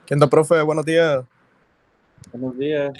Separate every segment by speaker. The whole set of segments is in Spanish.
Speaker 1: ¿Qué onda, profe? Buenos días.
Speaker 2: Buenos días.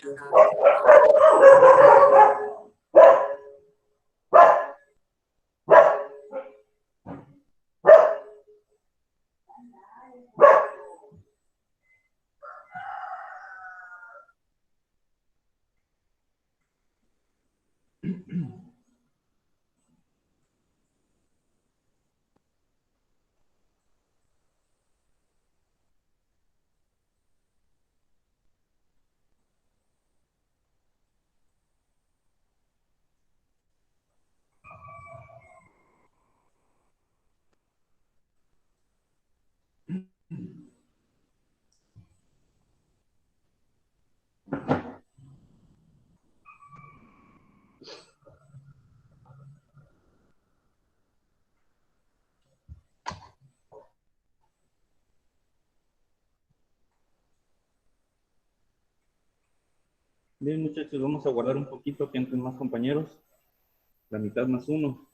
Speaker 2: Bien, muchachos, vamos a guardar un poquito que entren más compañeros. La mitad más uno.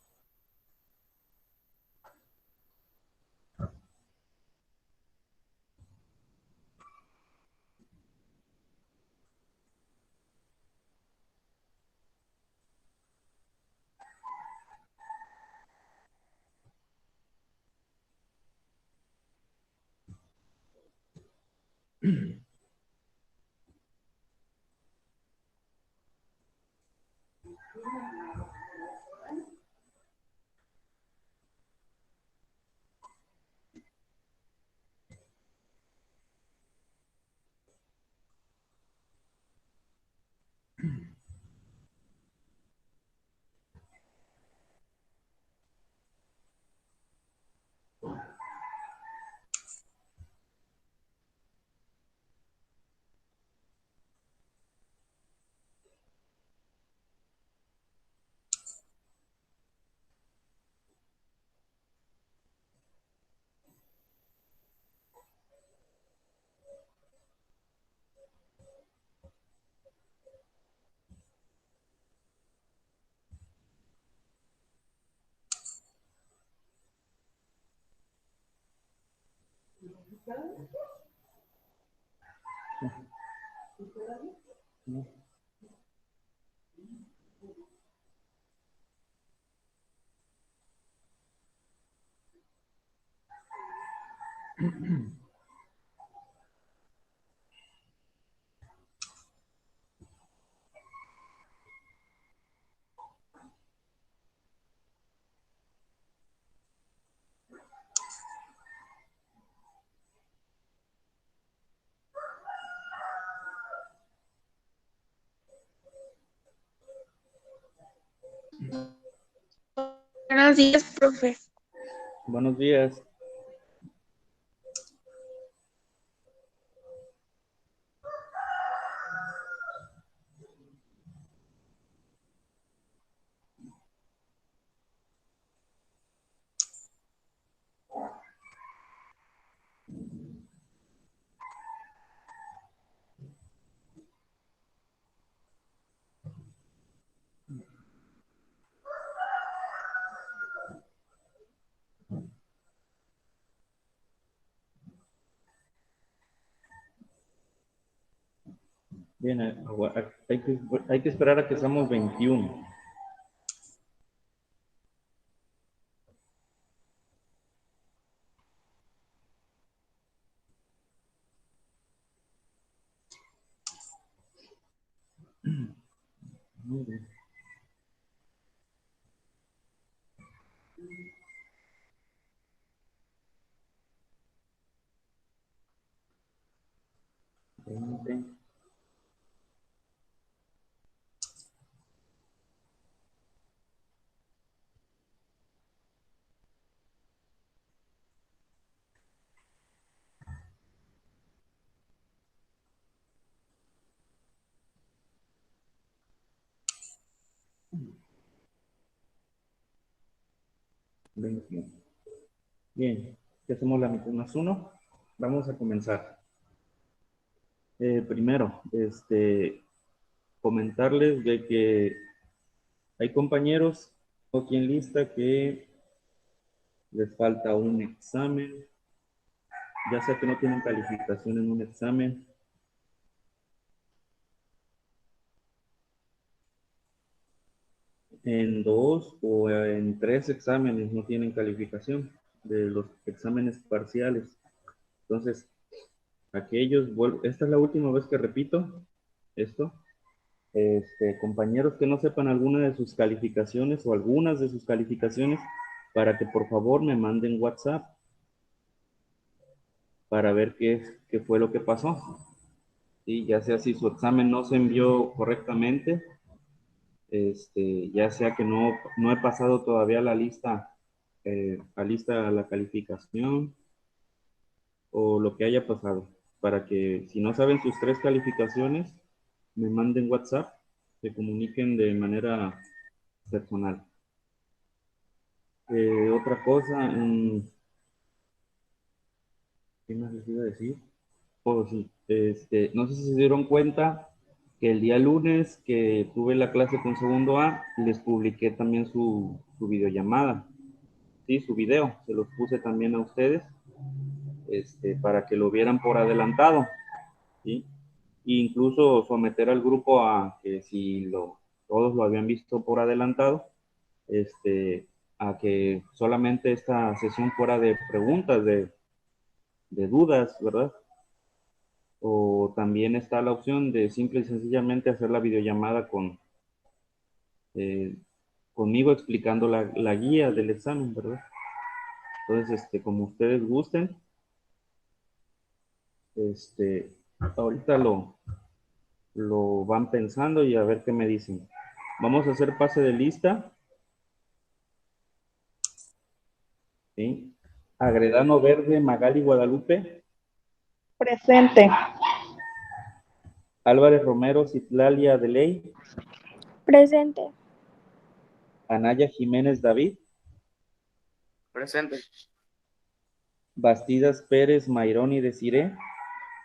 Speaker 3: Buenos días, profe.
Speaker 2: Buenos días. Bien, hay que esperar a que seamos 21. Muy bien. Veinte. Veintiuno. Bien, ya hacemos la mitad más uno. Vamos a comenzar. Primero, comentarles de que hay compañeros aquí en lista que les falta un examen ya sea que no tienen calificación en un examen, en 2 o en 3 exámenes no tienen calificación de los exámenes parciales. Entonces, aquellos, esta es la última vez que repito esto. Compañeros que no sepan alguna de sus calificaciones o algunas de sus calificaciones, para que por favor me manden WhatsApp para ver qué fue lo que pasó. ¿Sí? Ya sea si su examen no se envió correctamente, ya sea que no he pasado todavía la lista, la calificación o lo que haya pasado, para que si no saben sus 3 calificaciones, me manden WhatsApp, se comuniquen de manera personal. Otra cosa, ¿qué más les iba a decir? Oh, sí, no sé si se dieron cuenta que el día lunes que tuve la clase con segundo A, les publiqué también su videollamada, sí, su video, se los puse también a ustedes, para que lo vieran por adelantado, ¿sí? E incluso someter al grupo a que si todos lo habían visto por adelantado, a que solamente esta sesión fuera de preguntas, de dudas, ¿verdad? O también está la opción de simple y sencillamente hacer la videollamada eh, conmigo explicando la guía del examen, ¿verdad? Entonces, como ustedes gusten, ahorita lo van pensando y a ver qué me dicen. Vamos a hacer pase de lista, ¿sí? Agredano Verde, Magali Guadalupe,
Speaker 3: Presente.
Speaker 2: Álvarez Romero, Citlalia Deley,
Speaker 3: Presente.
Speaker 2: Anaya Jiménez David,
Speaker 1: Presente.
Speaker 2: Bastidas Pérez, Mayroni Desiré,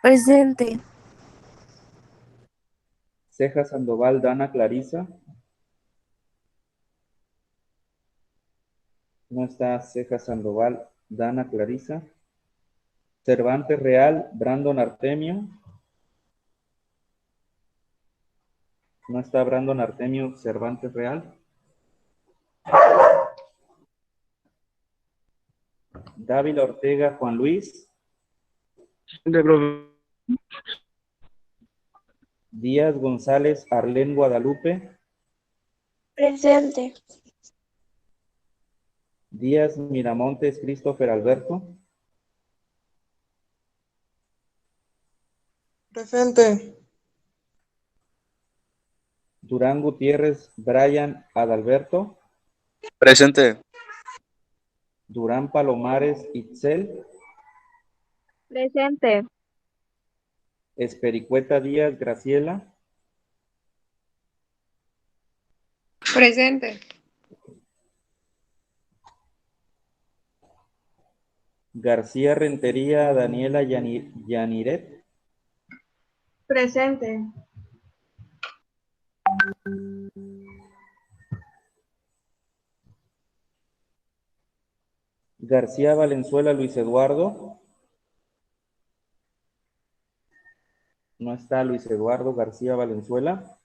Speaker 3: Presente.
Speaker 2: Ceja Sandoval, Dana Clarisa. No está Ceja Sandoval, Dana Clarisa. Cervantes Real, Brandon Artemio. No está Brandon Artemio, Cervantes Real. Dávila Ortega, Juan Luis. Díaz González, Arlén Guadalupe.
Speaker 3: Presente.
Speaker 2: Díaz Miramontes, Christopher Alberto.
Speaker 4: Presente.
Speaker 2: Durán Gutiérrez, Brian Adalberto.
Speaker 1: Presente.
Speaker 2: Durán Palomares, Itzel.
Speaker 3: Presente.
Speaker 2: Espericueta Díaz, Graciela.
Speaker 4: Presente.
Speaker 2: García Rentería, Daniela Yaniret.
Speaker 4: Presente.
Speaker 2: García Valenzuela, Luis Eduardo. No está Luis Eduardo García Valenzuela.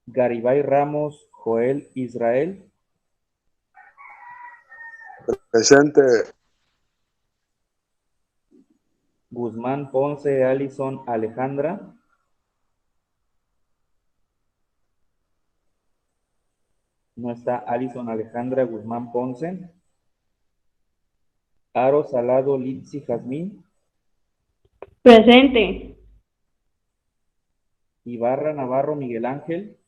Speaker 2: Garibay Ramos, Joel Israel.
Speaker 1: Presente.
Speaker 2: Guzmán Ponce, Alison Alejandra. No está Alison Alejandra Guzmán Ponce. Aro Salado, Litsi Jazmín.
Speaker 5: Presente.
Speaker 2: Ibarra Navarro, Miguel Ángel.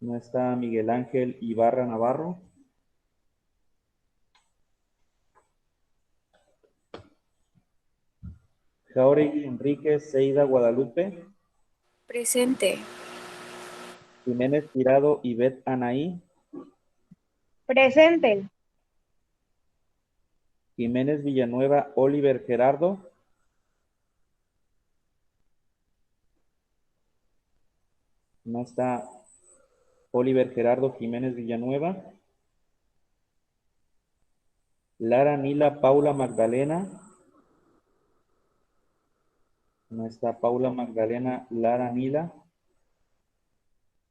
Speaker 2: No está Miguel Ángel Ibarra Navarro. Jauregui Enríquez, Seida Guadalupe.
Speaker 3: Presente.
Speaker 2: Jiménez Tirado, Ivette Anaí.
Speaker 5: Presente.
Speaker 2: Jiménez Villanueva, Oliver Gerardo. No está Oliver Gerardo Jiménez Villanueva. Lara Nila Paula Magdalena. No está Paula Magdalena Lara Nila.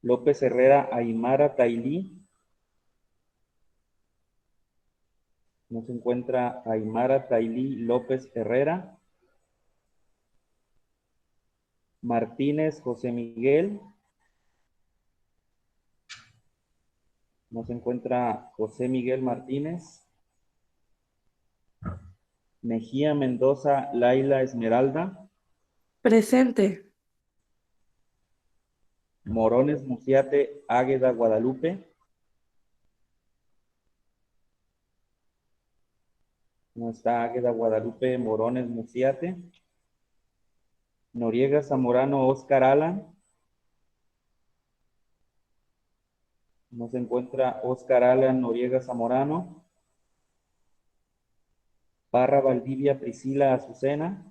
Speaker 2: López Herrera Aymara Tailí. No se encuentra Aymara Tailí López Herrera. Martínez José Miguel. No se encuentra José Miguel Martínez. Mejía Mendoza Laila Esmeralda.
Speaker 4: Presente.
Speaker 2: Morones Muciate Águeda Guadalupe. No está Águeda Guadalupe Morones Muciate. Noriega Zamorano Oscar Alan. No se encuentra Oscar Alan Noriega Zamorano. Parra Valdivia Priscila Azucena.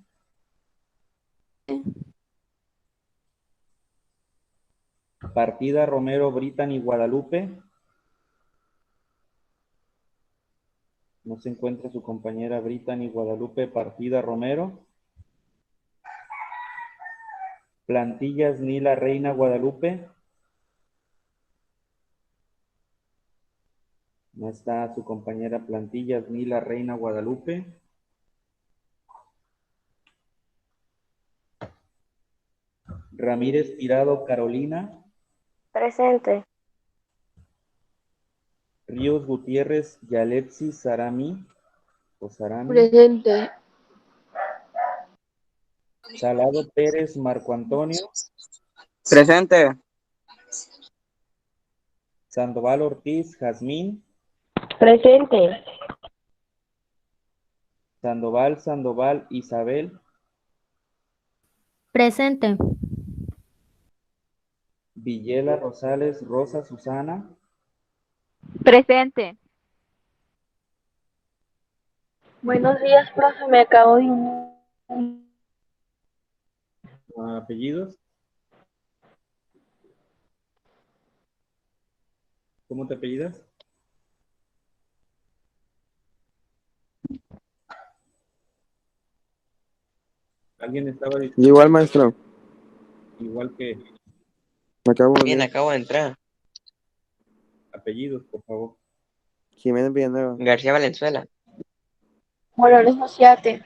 Speaker 2: Partida Romero Brittany Guadalupe. No se encuentra su compañera Brittany Guadalupe Partida Romero. Plantillas Nila Reina Guadalupe. No está su compañera Plantillas Nila Reina Guadalupe. Ramírez Tirado Carolina.
Speaker 3: Presente.
Speaker 2: Ríos Gutiérrez Yaletsi Sarami. O Sarami.
Speaker 3: Presente.
Speaker 2: Salado Pérez Marco Antonio.
Speaker 1: Presente.
Speaker 2: Sandoval Ortiz Jazmín.
Speaker 3: Presente.
Speaker 2: Sandoval Isabel.
Speaker 5: Presente.
Speaker 2: Villela Rosales Rosa Susana.
Speaker 3: Presente. Buenos días, profe. Me acabo de unir.
Speaker 2: Apellidos. ¿Cómo te apellidas? ¿Alguien estaba diciendo
Speaker 1: Igual, maestro.
Speaker 2: igual que
Speaker 1: Me acabo de
Speaker 6: Bien,
Speaker 1: unir.
Speaker 6: acabo de entrar.
Speaker 2: apellidos, por favor?
Speaker 1: Jiménez Villanueva.
Speaker 6: García Valenzuela.
Speaker 3: Morones Muciate.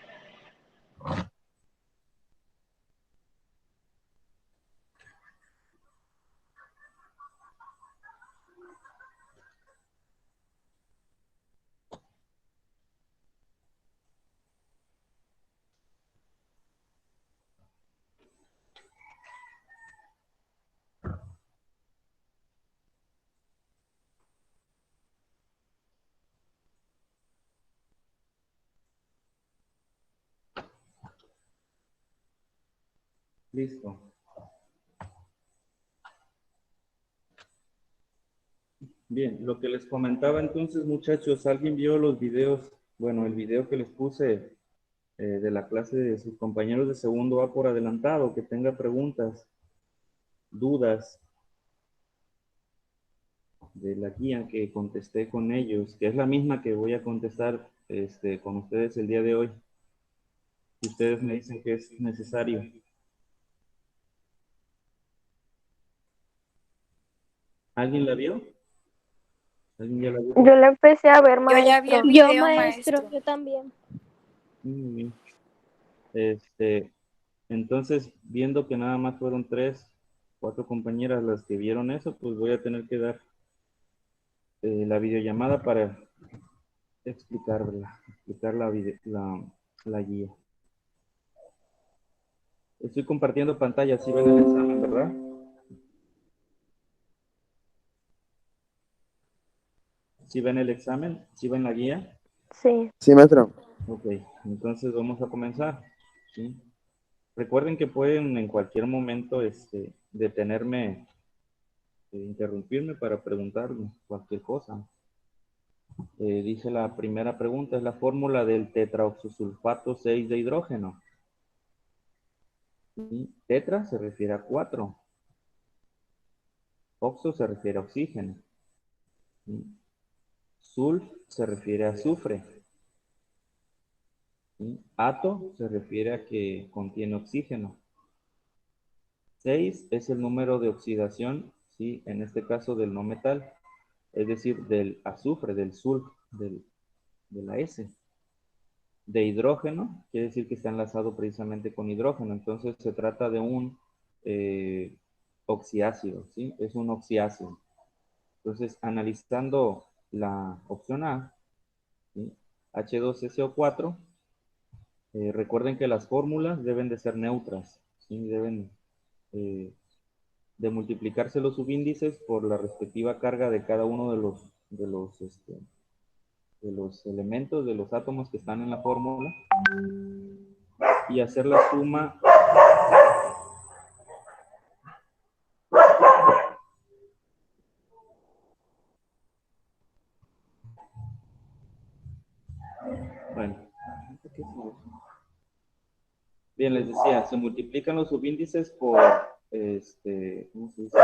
Speaker 2: Listo. Bien, lo que les comentaba entonces, muchachos, ¿alguien vio los videos? Bueno, el video que les puse de la clase de sus compañeros de segundo A por adelantado, que tenga preguntas, dudas de la guía que contesté con ellos, que es la misma que voy a contestar con ustedes el día de hoy. Si ustedes me dicen que es necesario. ¿Alguien la vio? ¿Alguien ya la vio?
Speaker 3: Yo la empecé a ver,
Speaker 7: Yo ya vi el
Speaker 3: maestro.
Speaker 7: video, maestro.
Speaker 3: Yo también.
Speaker 2: Muy bien. Entonces, viendo que nada más fueron 4 compañeras las que vieron eso, pues voy a tener que dar la videollamada para explicar la guía. Estoy compartiendo pantalla, ¿sí ven el examen, verdad? ¿Sí ven el examen? ¿Sí ven la guía?
Speaker 3: Sí.
Speaker 1: Sí, maestro.
Speaker 2: Ok, entonces vamos a comenzar. ¿Sí? Recuerden que pueden en cualquier momento detenerme, interrumpirme para preguntarme cualquier cosa. Dice la primera pregunta, es la fórmula del tetraoxosulfato 6 de hidrógeno. ¿Sí? Tetra se refiere a 4. Oxo se refiere a oxígeno. ¿Sí? Sulf se refiere a azufre. ¿sí? Ato se refiere a que contiene oxígeno. 6 es el número de oxidación, ¿sí? En este caso del no metal, es decir, del azufre, del sulf, de la S. De hidrógeno, quiere decir que está enlazado precisamente con hidrógeno, entonces se trata de un oxiácido, ¿sí? Es un oxiácido. Entonces, analizando la opción A, ¿sí? H2SO4, recuerden que las fórmulas deben de ser neutras, ¿sí? Deben de multiplicarse los subíndices por la respectiva carga de cada uno de los elementos, de los átomos que están en la fórmula, y hacer la suma. Bueno, bien, les decía, se multiplican los subíndices por, ¿cómo se dice?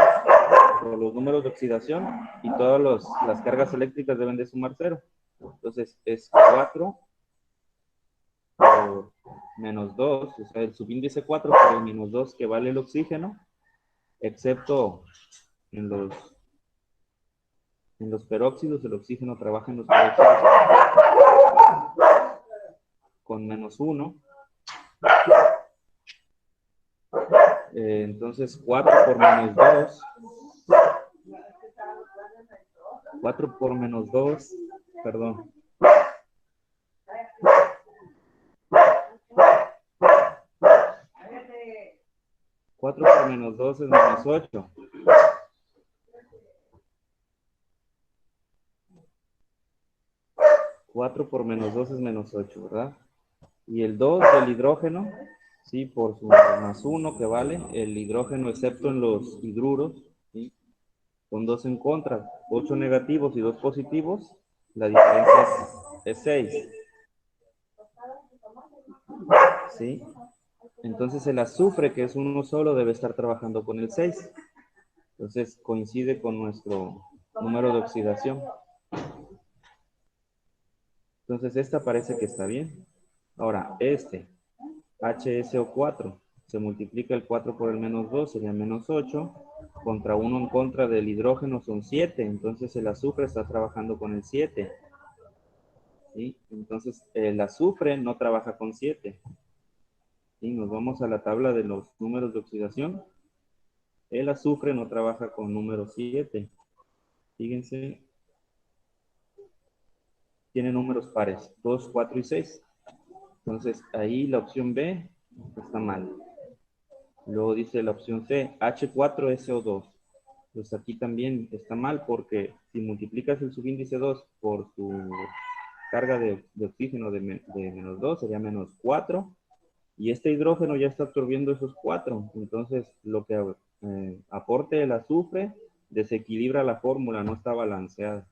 Speaker 2: Por los números de oxidación y todas las cargas eléctricas deben de sumar cero. Entonces es 4 por menos 2, o sea, el subíndice 4 por el menos 2 que vale el oxígeno, excepto en los peróxidos, el oxígeno trabaja en los peróxidos con menos 1. Entonces 4 por menos 2, 4 por menos 2, perdón. 4 por menos 2 es menos 8. 4 por menos 2 es menos 8, ¿verdad? Y el 2 del hidrógeno, ¿sí? Por su más 1 que vale, el hidrógeno excepto en los hidruros, ¿sí? Con 2 en contra, 8 negativos y 2 positivos, la diferencia es 6. ¿Sí? Entonces el azufre, que es uno solo, debe estar trabajando con el 6. Entonces coincide con nuestro número de oxidación. Entonces esta parece que está bien. Ahora, HSO4, se multiplica el 4 por el menos 2, sería menos 8, contra 1 en contra del hidrógeno son 7, entonces el azufre está trabajando con el 7. ¿Sí? Entonces el azufre no trabaja con 7. ¿Sí? Nos vamos a la tabla de los números de oxidación. El azufre no trabaja con número 7. Fíjense, tiene números pares, 2, 4 y 6. Entonces ahí la opción B está mal. Luego dice la opción C, H4SO2. Pues aquí también está mal porque si multiplicas el subíndice 2 por su carga de oxígeno de menos 2 sería menos 4 y este hidrógeno ya está absorbiendo esos 4. Entonces lo que aporte el azufre desequilibra la fórmula, no está balanceada.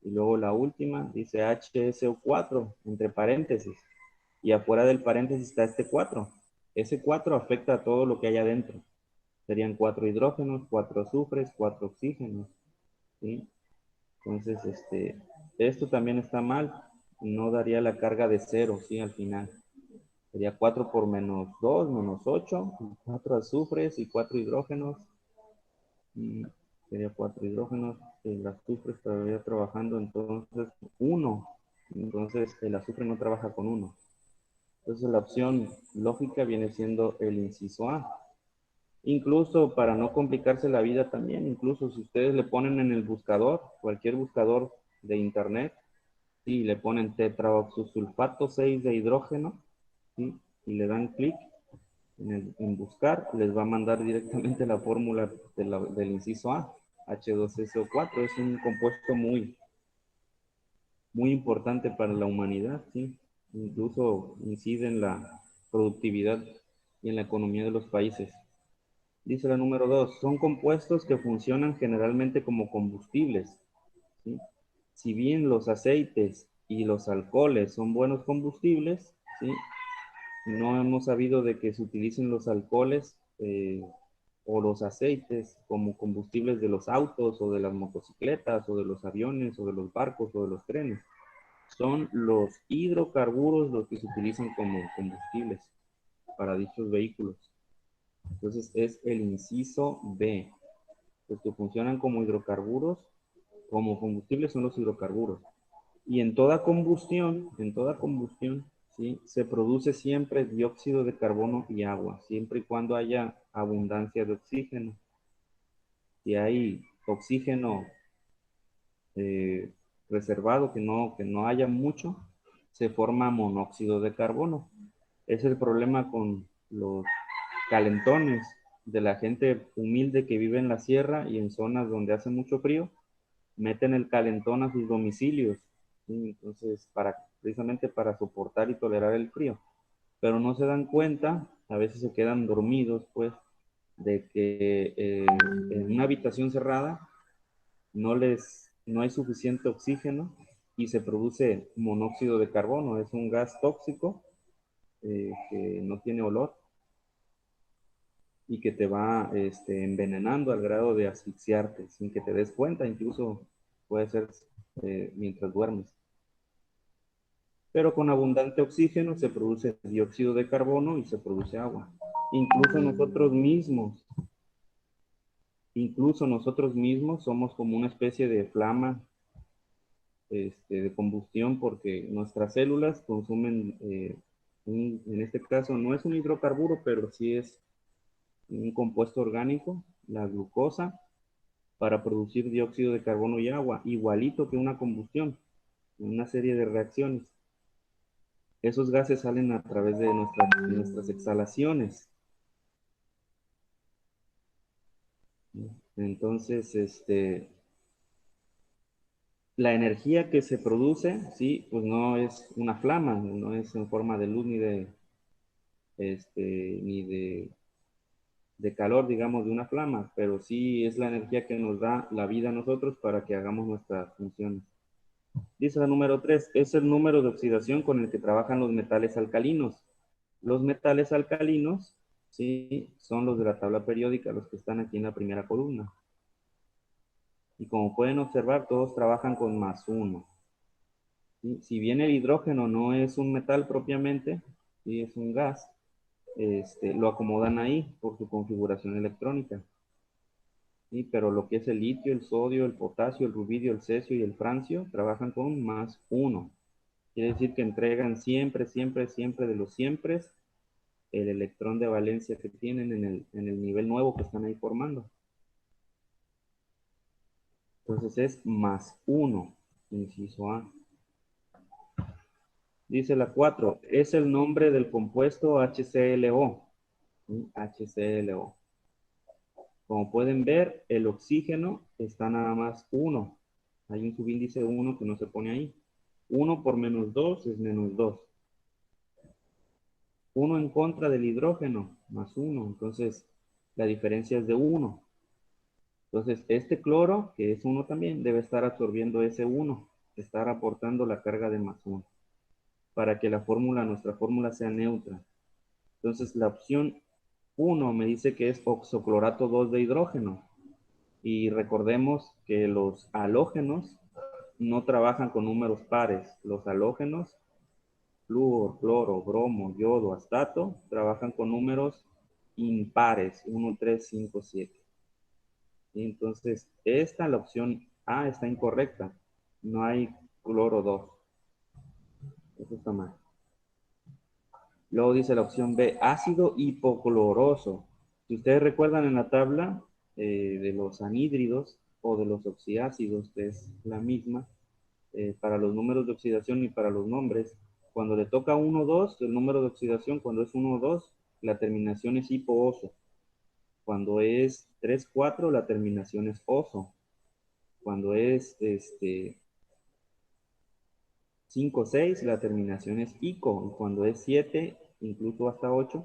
Speaker 2: Y luego la última dice HSO4 entre paréntesis y afuera del paréntesis está este 4. Ese 4 afecta a todo lo que hay adentro. Serían 4 hidrógenos, 4 azufres, 4 oxígenos. ¿Sí? Entonces, esto también está mal. No daría la carga de 0, ¿sí? Al final. Sería 4 por menos 2, menos 8, 4 azufres y 4 hidrógenos. Y sería 4 hidrógenos. El azufre estaría trabajando entonces 1. Entonces, el azufre no trabaja con 1. Entonces, la opción lógica viene siendo el inciso A. Incluso para no complicarse la vida también, incluso si ustedes le ponen en el buscador, cualquier buscador de internet, y le ponen tetraoxosulfato 6 de hidrógeno, ¿sí? Y le dan clic en buscar, les va a mandar directamente la fórmula del inciso A, H2SO4. Es un compuesto muy importante para la humanidad, ¿sí? Incluso incide en la productividad y en la economía de los países. Dice la número 2, son compuestos que funcionan generalmente como combustibles, ¿sí? Si bien los aceites y los alcoholes son buenos combustibles, ¿sí? No hemos sabido de que se utilicen los alcoholes o los aceites como combustibles de los autos o de las motocicletas o de los aviones o de los barcos o de los trenes. son los hidrocarburos los que se utilizan como combustibles para dichos vehículos. Entonces es el inciso B. Los que funcionan como hidrocarburos, como combustibles son los hidrocarburos. Y en toda combustión, ¿sí? Se produce siempre dióxido de carbono y agua, siempre y cuando haya abundancia de oxígeno. Si hay oxígeno reservado, que no haya mucho, se forma monóxido de carbono. Es el problema con los calentones de la gente humilde que vive en la sierra y en zonas donde hace mucho frío, meten el calentón a sus domicilios, ¿sí? Entonces, precisamente para soportar y tolerar el frío. Pero no se dan cuenta, a veces se quedan dormidos, pues, de que en una habitación cerrada no hay suficiente oxígeno y se produce monóxido de carbono. Es un gas tóxico que no tiene olor y que te va envenenando al grado de asfixiarte sin que te des cuenta, incluso puede ser mientras duermes. Pero con abundante oxígeno se produce dióxido de carbono y se produce agua. Incluso nosotros mismos somos como una especie de flama de combustión porque nuestras células consumen, en este caso no es un hidrocarburo, pero sí es un compuesto orgánico, la glucosa, para producir dióxido de carbono y agua, igualito que una combustión, en una serie de reacciones. Esos gases salen a través de nuestras exhalaciones. Entonces, la energía que se produce, sí, pues no es una flama, no es en forma de luz ni de calor, digamos, de una flama, pero sí es la energía que nos da la vida a nosotros para que hagamos nuestras funciones. Dice la número 3, es el número de oxidación con el que trabajan los metales alcalinos. Los metales alcalinos, sí, son los de la tabla periódica, los que están aquí en la primera columna. Y como pueden observar, todos trabajan con +1. ¿Sí? Si bien el hidrógeno no es un metal propiamente, ¿sí? Es un gas, lo acomodan ahí por su configuración electrónica. ¿Sí? Pero lo que es el litio, el sodio, el potasio, el rubidio, el cesio y el francio trabajan con +1. Quiere decir que entregan siempre, siempre, siempre de los siempre el electrón de valencia que tienen en el nivel nuevo que están ahí formando. Entonces es +1, inciso A. Dice la 4, es el nombre del compuesto HClO. HClO. Como pueden ver, el oxígeno está nada más 1. Hay un subíndice 1 que no se pone ahí. 1 por -2 es -2. 1 en contra del hidrógeno, +1. Entonces, la diferencia es de 1. Entonces, este cloro, que es 1 también, debe estar absorbiendo ese 1, estar aportando la carga de +1, para que nuestra fórmula sea neutra. Entonces, la opción 1 me dice que es oxoclorato 2 de hidrógeno. Y recordemos que los halógenos no trabajan con números pares. Los halógenos, flúor, cloro, bromo, yodo, astato, trabajan con números impares, 1, 3, 5, 7. Entonces, la opción A está incorrecta. No hay cloro 2. Eso está mal. Luego dice la opción B, ácido hipocloroso. Si ustedes recuerdan en la tabla de los anhídridos o de los oxiácidos, que es la misma, para los números de oxidación y para los nombres, cuando le toca 1, 2, el número de oxidación, cuando es 1, 2, la terminación es hipooso. Cuando es 3, 4, la terminación es oso. Cuando es 5, 6, la terminación es ico. Y cuando es 7, incluso hasta 8,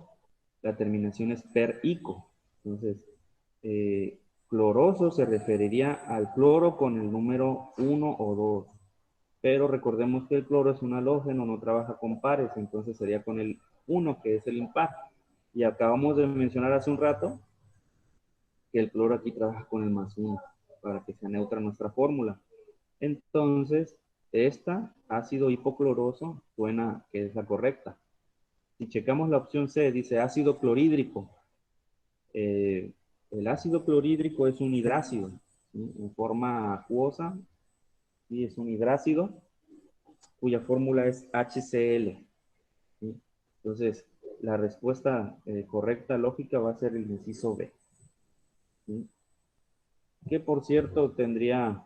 Speaker 2: la terminación es per ico. Entonces, cloroso se referiría al cloro con el número 1 o 2. Pero recordemos que el cloro es un halógeno, no trabaja con pares, entonces sería con el 1, que es el impar. Y acabamos de mencionar hace un rato que el cloro aquí trabaja con el +1 para que sea neutra nuestra fórmula. Entonces, esta, ácido hipocloroso, suena que es la correcta. Si checamos la opción C, dice ácido clorhídrico. El ácido clorhídrico es un hidrácido, ¿sí? En forma acuosa, y es un hidrácido cuya fórmula es HCl, ¿sí? Entonces, la respuesta correcta, lógica, va a ser el inciso B, ¿sí? Que por cierto tendría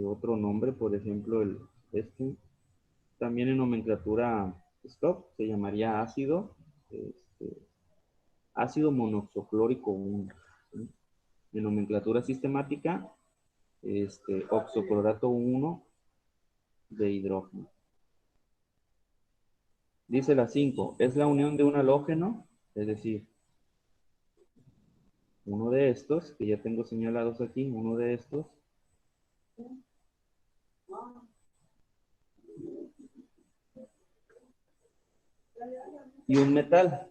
Speaker 2: otro nombre, por ejemplo, también en nomenclatura STOP se llamaría ácido monoxoclórico 1, ¿sí? En nomenclatura sistemática, oxoclorato 1 de hidrógeno. Dice la 5, es la unión de un halógeno, es decir, uno de estos, que ya tengo señalados aquí, uno de estos, y un metal.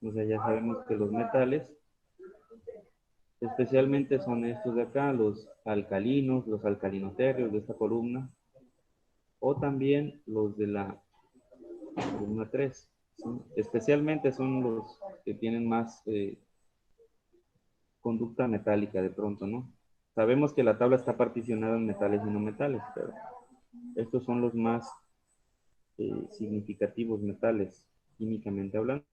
Speaker 2: O sea, ya sabemos que los metales, especialmente son estos de acá, los alcalinos, los alcalinoterrios de esta columna, o también los de la columna 3. ¿Sí? Especialmente son los que tienen más conducta metálica de pronto, ¿no? Sabemos que la tabla está particionada en metales y no metales, pero estos son los más significativos metales, químicamente hablando.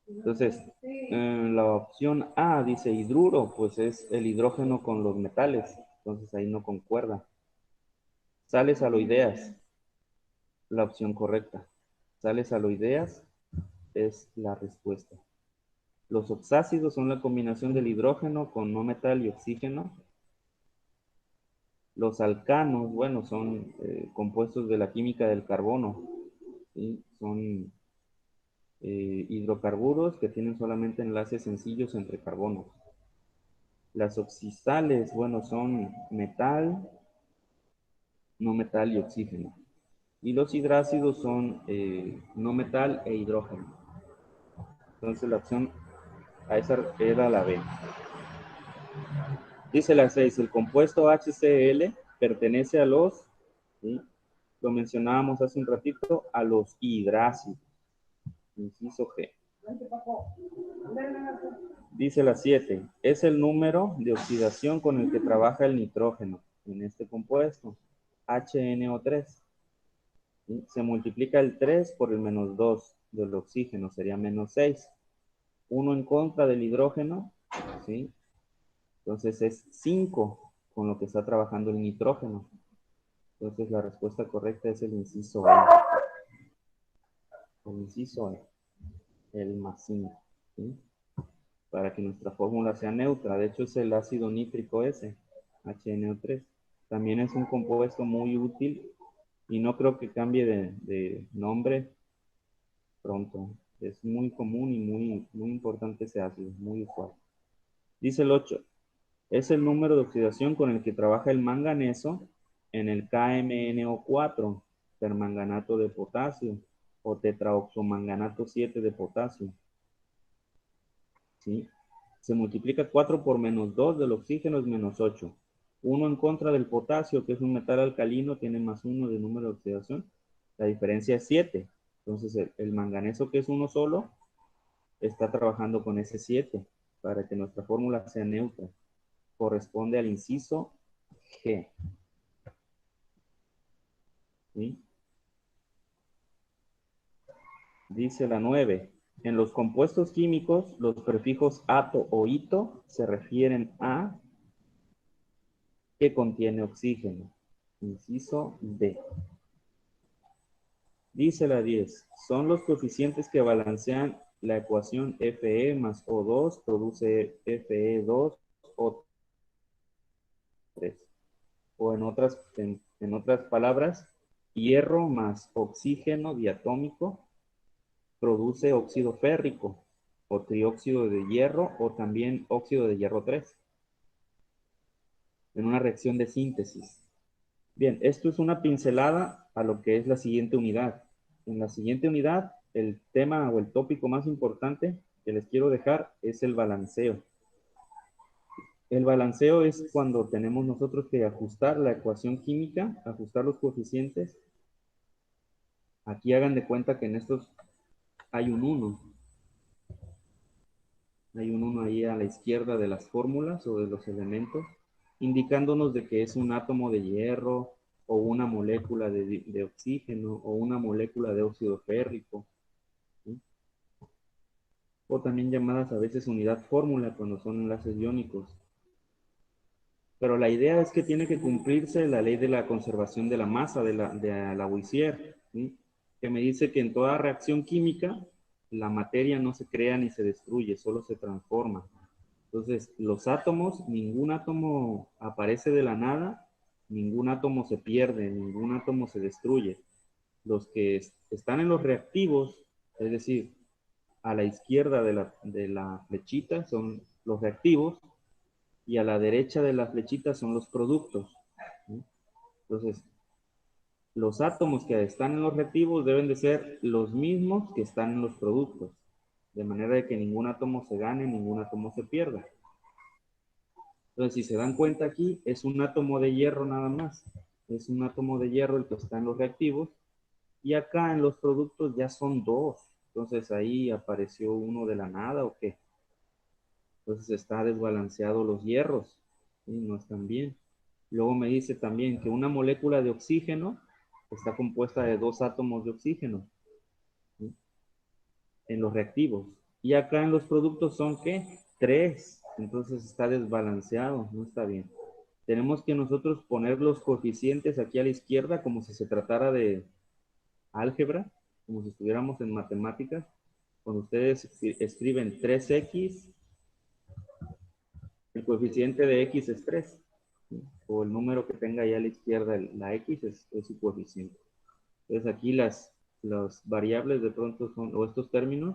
Speaker 2: Entonces, la opción A dice hidruro, pues es el hidrógeno con los metales, entonces ahí no concuerda. Sales aloideas, la opción correcta. Sales aloideas es la respuesta. Los oxácidos son la combinación del hidrógeno con no metal y oxígeno. Los alcanos, bueno, son compuestos de la química del carbono, ¿sí? Son hidrocarburos que tienen solamente enlaces sencillos entre carbonos. Las oxidales, bueno, son metal, no metal y oxígeno. Y los hidrácidos son no metal e hidrógeno. Entonces la opción a esa era la B. Dice la 6, el compuesto HCl pertenece a los, ¿sí? Lo mencionábamos hace un ratito, a los hidrácidos. Inciso G. Dice la 7, es el número de oxidación con el que trabaja el nitrógeno en este compuesto, HNO3. ¿Sí? Se multiplica el 3 por el menos 2 del oxígeno, sería menos 6. 1 en contra del hidrógeno, ¿sí? Entonces es 5 con lo que está trabajando el nitrógeno. Entonces la respuesta correcta es el inciso E. El inciso E, el más 5, ¿sí? Para que nuestra fórmula sea neutra. De hecho, es el ácido nítrico S, HNO3. También es un compuesto muy útil y no creo que cambie de nombre pronto. Es muy común y muy importante ese ácido, muy usual. Dice el 8. Es el número de oxidación con el que trabaja el manganeso en el KMNO4, permanganato de potasio, o tetraoxomanganato 7 de potasio. ¿Sí? Se multiplica 4 por menos 2 del oxígeno es menos 8. 1 en contra del potasio, que es un metal alcalino, tiene más 1 de número de oxidación. La diferencia es 7. Entonces el manganeso, que es uno solo, está trabajando con ese 7 para que nuestra fórmula sea neutra. Corresponde al inciso G. ¿Sí? Dice la 9. En los compuestos químicos, los prefijos ato o ito se refieren a que contiene oxígeno. Inciso D. Dice la 10. Son los coeficientes que balancean la ecuación Fe más O2 produce Fe2 O3. O en otras palabras, hierro más oxígeno diatómico produce óxido férrico o trióxido de hierro o también óxido de hierro 3 en una reacción de síntesis. Bien, esto es una pincelada a lo que es la siguiente unidad. En la siguiente unidad, el tema o el tópico más importante que les quiero dejar es el balanceo. El balanceo es cuando tenemos nosotros que ajustar la ecuación química, ajustar los coeficientes. Aquí hagan de cuenta que en estos hay un 1. Hay un 1 ahí a la izquierda de las fórmulas o de los elementos, indicándonos de que es un átomo de hierro o una molécula de oxígeno o una molécula de óxido férrico, ¿sí? O también llamadas a veces unidad fórmula cuando son enlaces iónicos. Pero la idea es que tiene que cumplirse la ley de la conservación de la masa de Lavoisier, ¿sí? Que me dice que en toda reacción química la materia no se crea ni se destruye, solo se transforma. Entonces, los átomos, ningún átomo aparece de la nada, ningún átomo se pierde, ningún átomo se destruye. Los que están en los reactivos, es decir, a la izquierda de la flechita son los reactivos y a la derecha de la flechita son los productos, ¿sí? Entonces, los átomos que están en los reactivos deben de ser los mismos que están en los productos, de manera de que ningún átomo se gane, ningún átomo se pierda. Entonces, si se dan cuenta aquí, es un átomo de hierro nada más. Es un átomo de hierro el que está en los reactivos. Y acá en los productos ya son dos. Entonces, ahí apareció uno de la nada o qué. Entonces, está desbalanceado los hierros. ¿Sí? No están bien. Luego me dice también que una molécula de oxígeno está compuesta de 2 átomos de oxígeno, ¿sí? En los reactivos. Y acá en los productos son ¿qué? 3. Entonces está desbalanceado, no está bien. Tenemos que nosotros poner los coeficientes aquí a la izquierda como si se tratara de álgebra, como si estuviéramos en matemáticas. Cuando ustedes escriben 3x, el coeficiente de x es 3, ¿sí? O el número que tenga ahí a la izquierda, la x es su coeficiente. Entonces aquí las variables de pronto son, o estos términos,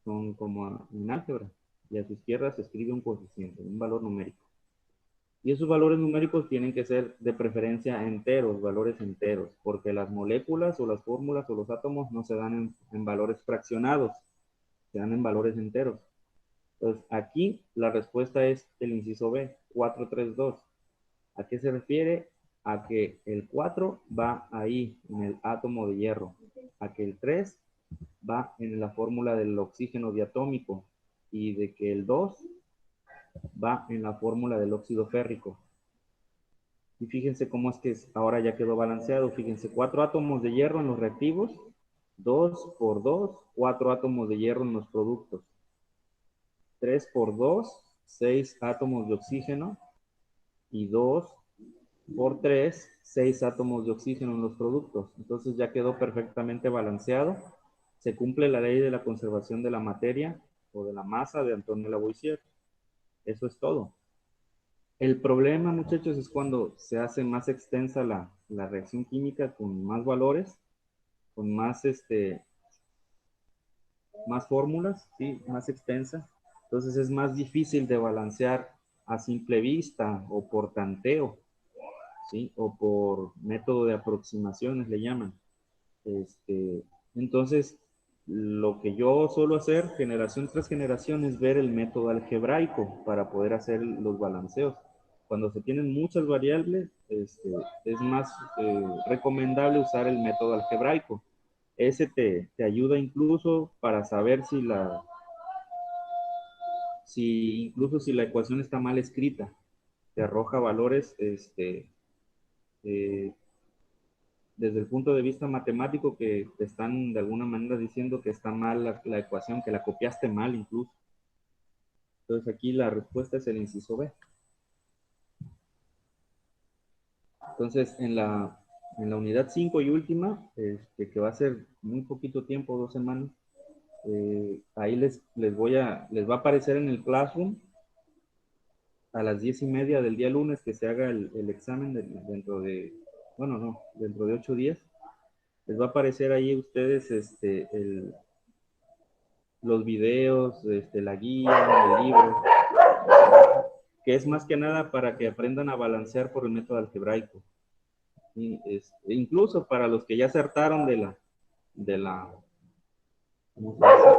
Speaker 2: son como en álgebra. Y a su izquierda se escribe un coeficiente, un valor numérico. Y esos valores numéricos tienen que ser de preferencia enteros, valores enteros, porque las moléculas o las fórmulas o los átomos no se dan en valores fraccionados, se dan en valores enteros. Entonces, aquí la respuesta es el inciso B, 432. ¿A qué se refiere? A que el 4 va ahí, en el átomo de hierro, a que el 3 va en la fórmula del oxígeno diatómico y de que el 2 va en la fórmula del óxido férrico. Y fíjense cómo es que ahora ya quedó balanceado. Fíjense, 4 átomos de hierro en los reactivos, 2 por 2, 4 átomos de hierro en los productos. 3 por 2, 6 átomos de oxígeno. Y 2 por 3, 6 átomos de oxígeno en los productos. Entonces ya quedó perfectamente balanceado. Se cumple la ley de la conservación de la materia o de la masa de Antonio Lavoisier. Eso es todo. El problema, muchachos, es cuando se hace más extensa la reacción química con más valores, con más, más fórmulas, ¿sí? Más extensa. Entonces es más difícil de balancear a simple vista o por tanteo, ¿sí? O por método de aproximaciones le llaman. Entonces, lo que yo suelo hacer generación tras generación es ver el método algebraico para poder hacer los balanceos. Cuando se tienen muchas variables, es más recomendable usar el método algebraico. Ese te ayuda incluso para saber incluso si la ecuación está mal escrita. Te arroja valores eh, desde el punto de vista matemático que te están de alguna manera diciendo que está mal la ecuación, que la copiaste mal incluso. Entonces aquí la respuesta es el inciso B. Entonces en la unidad 5 y última, que va a ser muy poquito tiempo, 2 semanas, ahí les va a aparecer en el Classroom a las 10:30 del día lunes que se haga el examen dentro de 8 días. Les va a aparecer ahí a ustedes los videos, la guía, el libro, que es más que nada para que aprendan a balancear por el método algebraico. Y incluso para los que ya acertaron de la, ¿cómo se dice?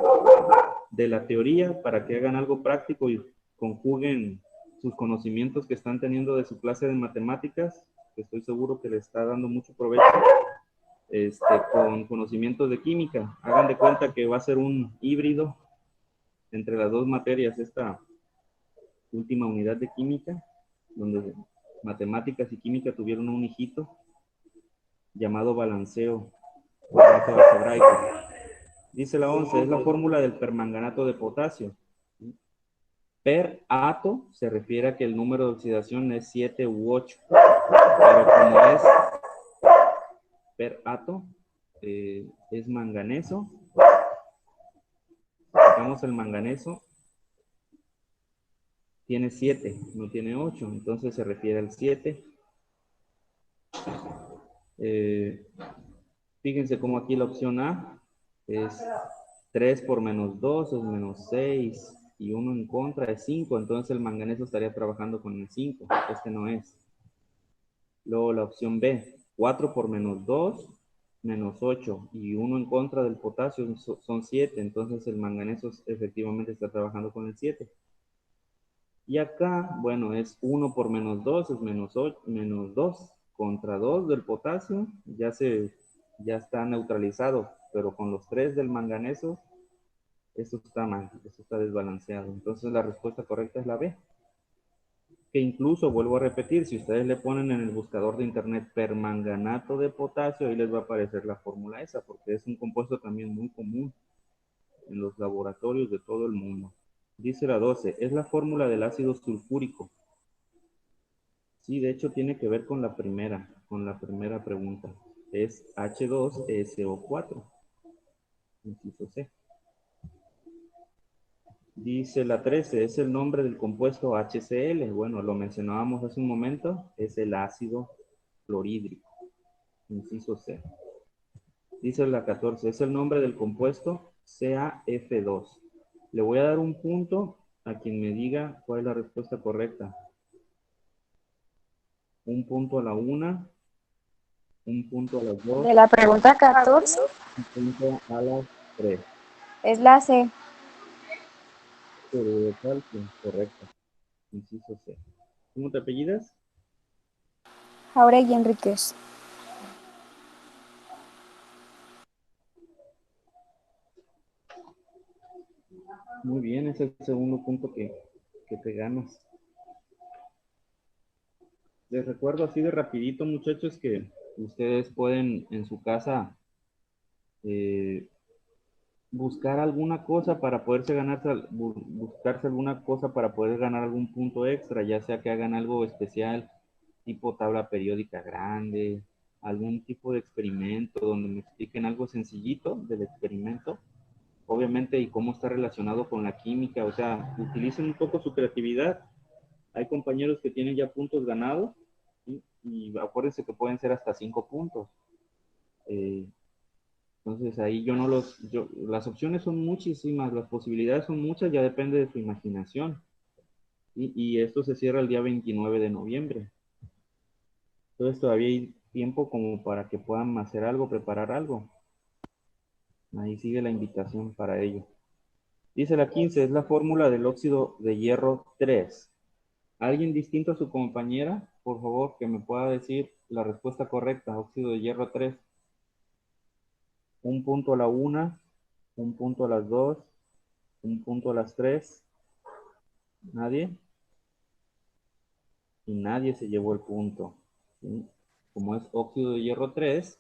Speaker 2: De la teoría, para que hagan algo práctico y conjuguen sus conocimientos que están teniendo de su clase de matemáticas, que estoy seguro que le está dando mucho provecho, con conocimientos de química. Hagan de cuenta que va a ser un híbrido entre las dos materias, esta última unidad de química, donde matemáticas y química tuvieron un hijito llamado balanceo por método algebraico. Dice la 11, es la fórmula del permanganato de potasio. Per ato se refiere a que el número de oxidación es 7 u 8, pero como es per ato, es manganeso. Si sacamos el manganeso, tiene 7, no tiene 8, entonces se refiere al 7. Fíjense cómo aquí la opción A es 3 por menos 2 es menos 6 y 1 en contra es 5, entonces el manganeso estaría trabajando con el 5, este no es. Luego la opción B, 4 por menos 2, menos 8 y 1 en contra del potasio son 7, entonces el manganeso efectivamente está trabajando con el 7. Y acá, bueno, es 1 por menos 2 es menos 8, menos 2 contra 2 del potasio, ya está neutralizado, pero con los 3 del manganeso, esto está mal, esto está desbalanceado. Entonces la respuesta correcta es la B. Que incluso, vuelvo a repetir, si ustedes le ponen en el buscador de internet permanganato de potasio, ahí les va a aparecer la fórmula esa, porque es un compuesto también muy común en los laboratorios de todo el mundo. Dice la 12, es la fórmula del ácido sulfúrico. Sí, de hecho tiene que ver con la primera pregunta. Es H2SO4, inciso C. Dice la 13, es el nombre del compuesto HCl. Bueno, lo mencionábamos hace un momento, es el ácido clorhídrico, inciso C. Dice la 14, es el nombre del compuesto CaF2. Le voy a dar un punto a quien me diga cuál es la respuesta correcta. Un punto a la 1, un punto a las 2,
Speaker 5: De la pregunta 14
Speaker 2: un punto a las 3.
Speaker 5: es la C.
Speaker 2: De calcio, correcto. Inciso C. ¿Cómo te apellidas?
Speaker 5: Jauregui Enríquez.
Speaker 2: Muy bien, ese es el segundo punto que te ganas. Les recuerdo así de rapidito, muchachos, que ustedes pueden en su casa buscar alguna cosa para poderse buscarse alguna cosa para poder ganar algún punto extra, ya sea que hagan algo especial, tipo tabla periódica grande, algún tipo de experimento donde me expliquen algo sencillito del experimento, obviamente, y cómo está relacionado con la química, o sea, utilicen un poco su creatividad. Hay compañeros que tienen ya puntos ganados, ¿sí? Y acuérdense que pueden ser hasta 5 puntos. Entonces ahí las opciones son muchísimas, las posibilidades son muchas, ya depende de su imaginación. Y esto se cierra el día 29 de noviembre. Entonces todavía hay tiempo como para que puedan hacer algo, preparar algo. Ahí sigue la invitación para ello. Dice la 15, es la fórmula del óxido de hierro 3. ¿Alguien distinto a su compañera, por favor, que me pueda decir la respuesta correcta? Óxido de hierro 3. Un punto a la 1, un punto a las 2, un punto a las 3. ¿Nadie? Y nadie se llevó el punto. ¿Sí? Como es óxido de hierro 3,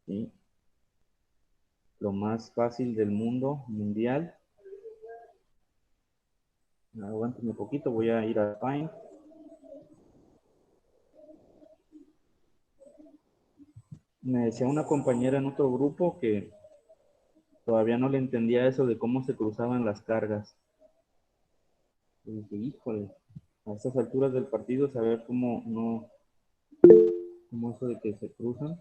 Speaker 2: ¿sí? Lo más fácil del mundo mundial. Aguántenme un poquito, voy a ir a Find. Me decía una compañera en otro grupo que todavía no le entendía eso de cómo se cruzaban las cargas. Y dije, híjole, a estas alturas del partido, saber cómo no, cómo eso de que se cruzan.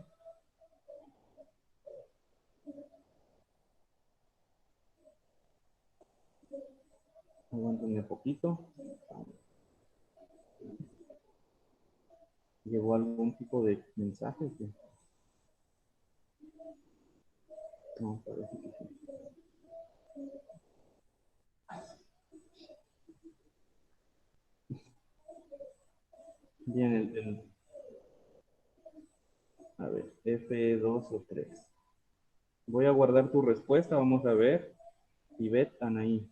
Speaker 2: Aguántenme un poquito. Llegó algún tipo de mensaje que... No, parece que sí. Bien, a ver, F2 o 3. Voy a guardar tu respuesta, vamos a ver. Ivette, Anaí.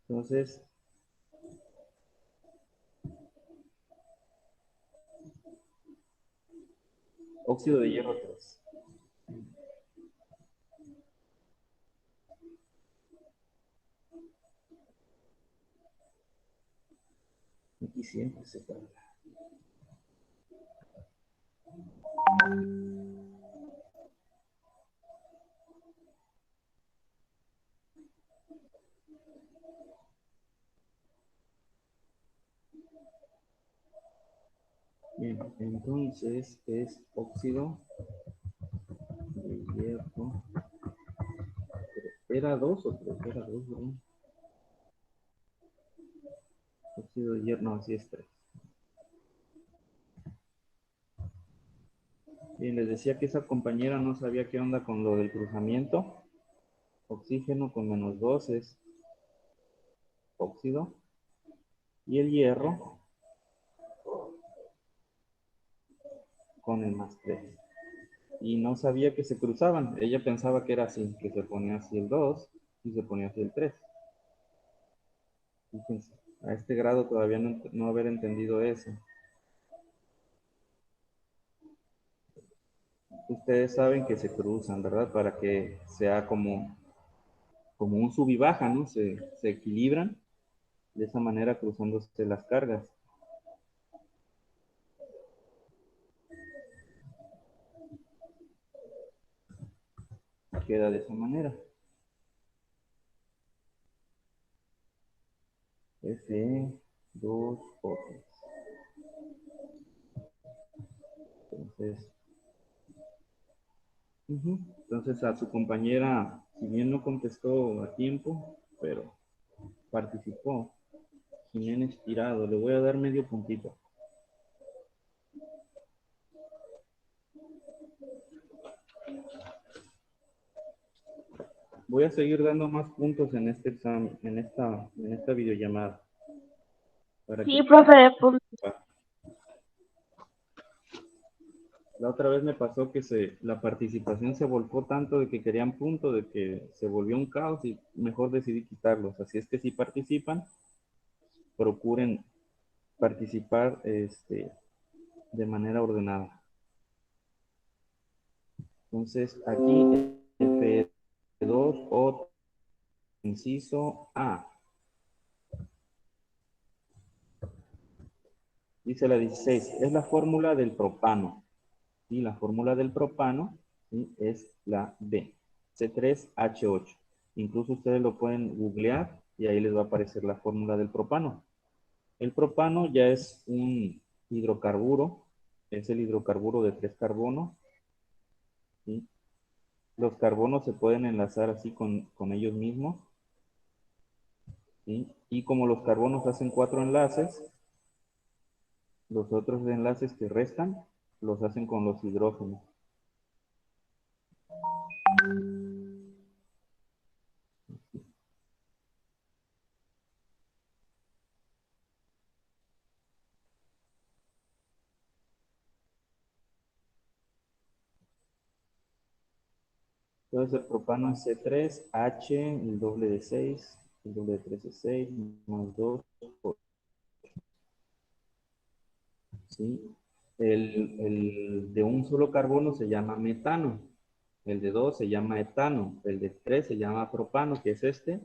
Speaker 2: Entonces, óxido de hierro 3. Aquí siempre se tarda. Bien, entonces es óxido de hierro. ¿Era 2 o 3? Era 2, ¿verdad? Óxido de hierro, no, así es 3. Bien, les decía que esa compañera no sabía qué onda con lo del cruzamiento. Oxígeno con -2 es óxido. Y el hierro con el +3. Y no sabía que se cruzaban. Ella pensaba que era así, que se ponía así el 2 y se ponía así el 3. Fíjense, a este grado todavía no haber entendido eso. Ustedes saben que se cruzan, ¿verdad? Para que sea como un sub y baja, ¿no? Se equilibran de esa manera cruzándose las cargas. Queda de esa manera. Fe2 O3. Entonces, entonces a su compañera, si bien no contestó a tiempo, pero participó, Jiménez Tirado, le voy a dar medio puntito. Voy a seguir dando más puntos en este examen, en esta videollamada. Para
Speaker 3: Sí,
Speaker 2: que
Speaker 3: profe,
Speaker 2: la otra vez me pasó que la participación se volcó tanto de que querían punto, de que se volvió un caos y mejor decidí quitarlos. Así es que si participan, procuren participar de manera ordenada. Entonces, aquí F2 o inciso A. Dice la 16, es la fórmula del propano. Y la fórmula del propano, ¿sí?, es la B, C3H8. Incluso ustedes lo pueden googlear y ahí les va a aparecer la fórmula del propano. El propano ya es un hidrocarburo, es el hidrocarburo de 3 carbonos, ¿sí? Los carbonos se pueden enlazar así con ellos mismos, ¿sí? Y como los carbonos hacen 4 enlaces, los otros enlaces que restan los hacen con los hidrógenos. Entonces el propano es C3H, el doble de 6, el doble de 3 es 6, más 2, ¿sí? El de un solo carbono se llama metano, el de 2 se llama etano, el de 3 se llama propano, que es este,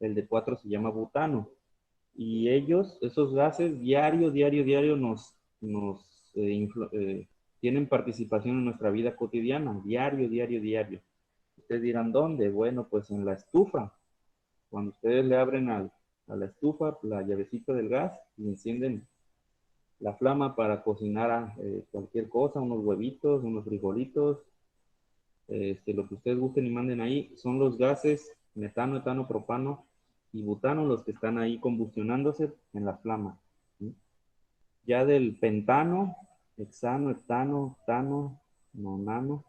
Speaker 2: el de 4 se llama butano. Y esos gases, diario tienen participación en nuestra vida cotidiana, diario. Ustedes dirán, ¿dónde? Bueno, pues en la estufa. Cuando ustedes le abren a la estufa la llavecita del gas y encienden la flama para cocinar cualquier cosa, unos huevitos, unos frijolitos, lo que ustedes gusten y manden ahí, son los gases metano, etano, propano y butano los que están ahí combustionándose en la flama, ¿sí? Ya del pentano, hexano, heptano, octano, nonano,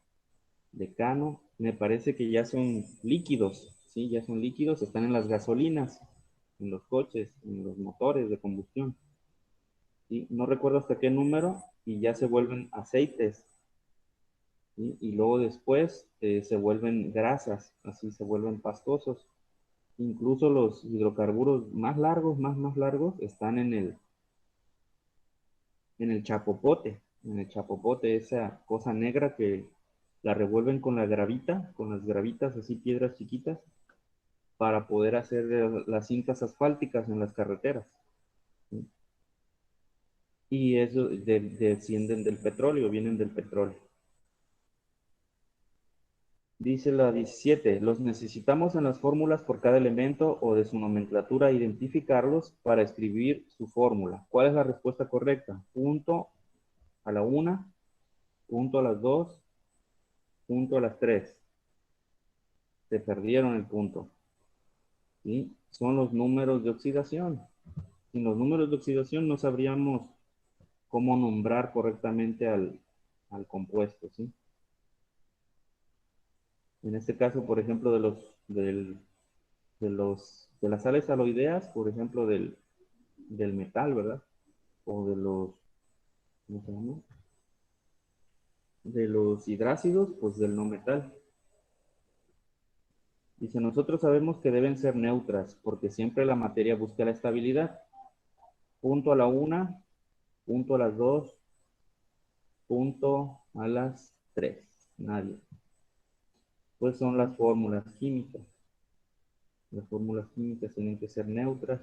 Speaker 2: decano me parece que ya son líquidos, ¿sí? Ya son líquidos, están en las gasolinas, en los coches, en los motores de combustión, ¿sí? No recuerdo hasta qué número y ya se vuelven aceites, ¿sí? Y luego después se vuelven grasas, así se vuelven pastosos. Incluso los hidrocarburos más largos, más largos, están en el chapopote. En el chapopote, esa cosa negra que la revuelven con la gravita, con las gravitas, así piedras chiquitas, para poder hacer las cintas asfálticas en las carreteras. ¿Sí? Y eso descienden del petróleo, vienen del petróleo. Dice la 17, los necesitamos en las fórmulas por cada elemento o de su nomenclatura identificarlos para escribir su fórmula. ¿Cuál es la respuesta correcta? Punto a la 1, punto a las 2, punto a las 3. Se perdieron el punto. ¿Sí? Son los números de oxidación. Sin los números de oxidación no sabríamos cómo nombrar correctamente al compuesto, ¿sí? En este caso, por ejemplo, de las sales aloideas, por ejemplo, del metal, ¿verdad? O de los, ¿cómo se llama? De los hidrácidos, pues del no metal. Dice, nosotros sabemos que deben ser neutras, porque siempre la materia busca la estabilidad. Punto a la 1, punto a las 2, punto a las 3. Nadie. Pues son las fórmulas químicas. Las fórmulas químicas tienen que ser neutras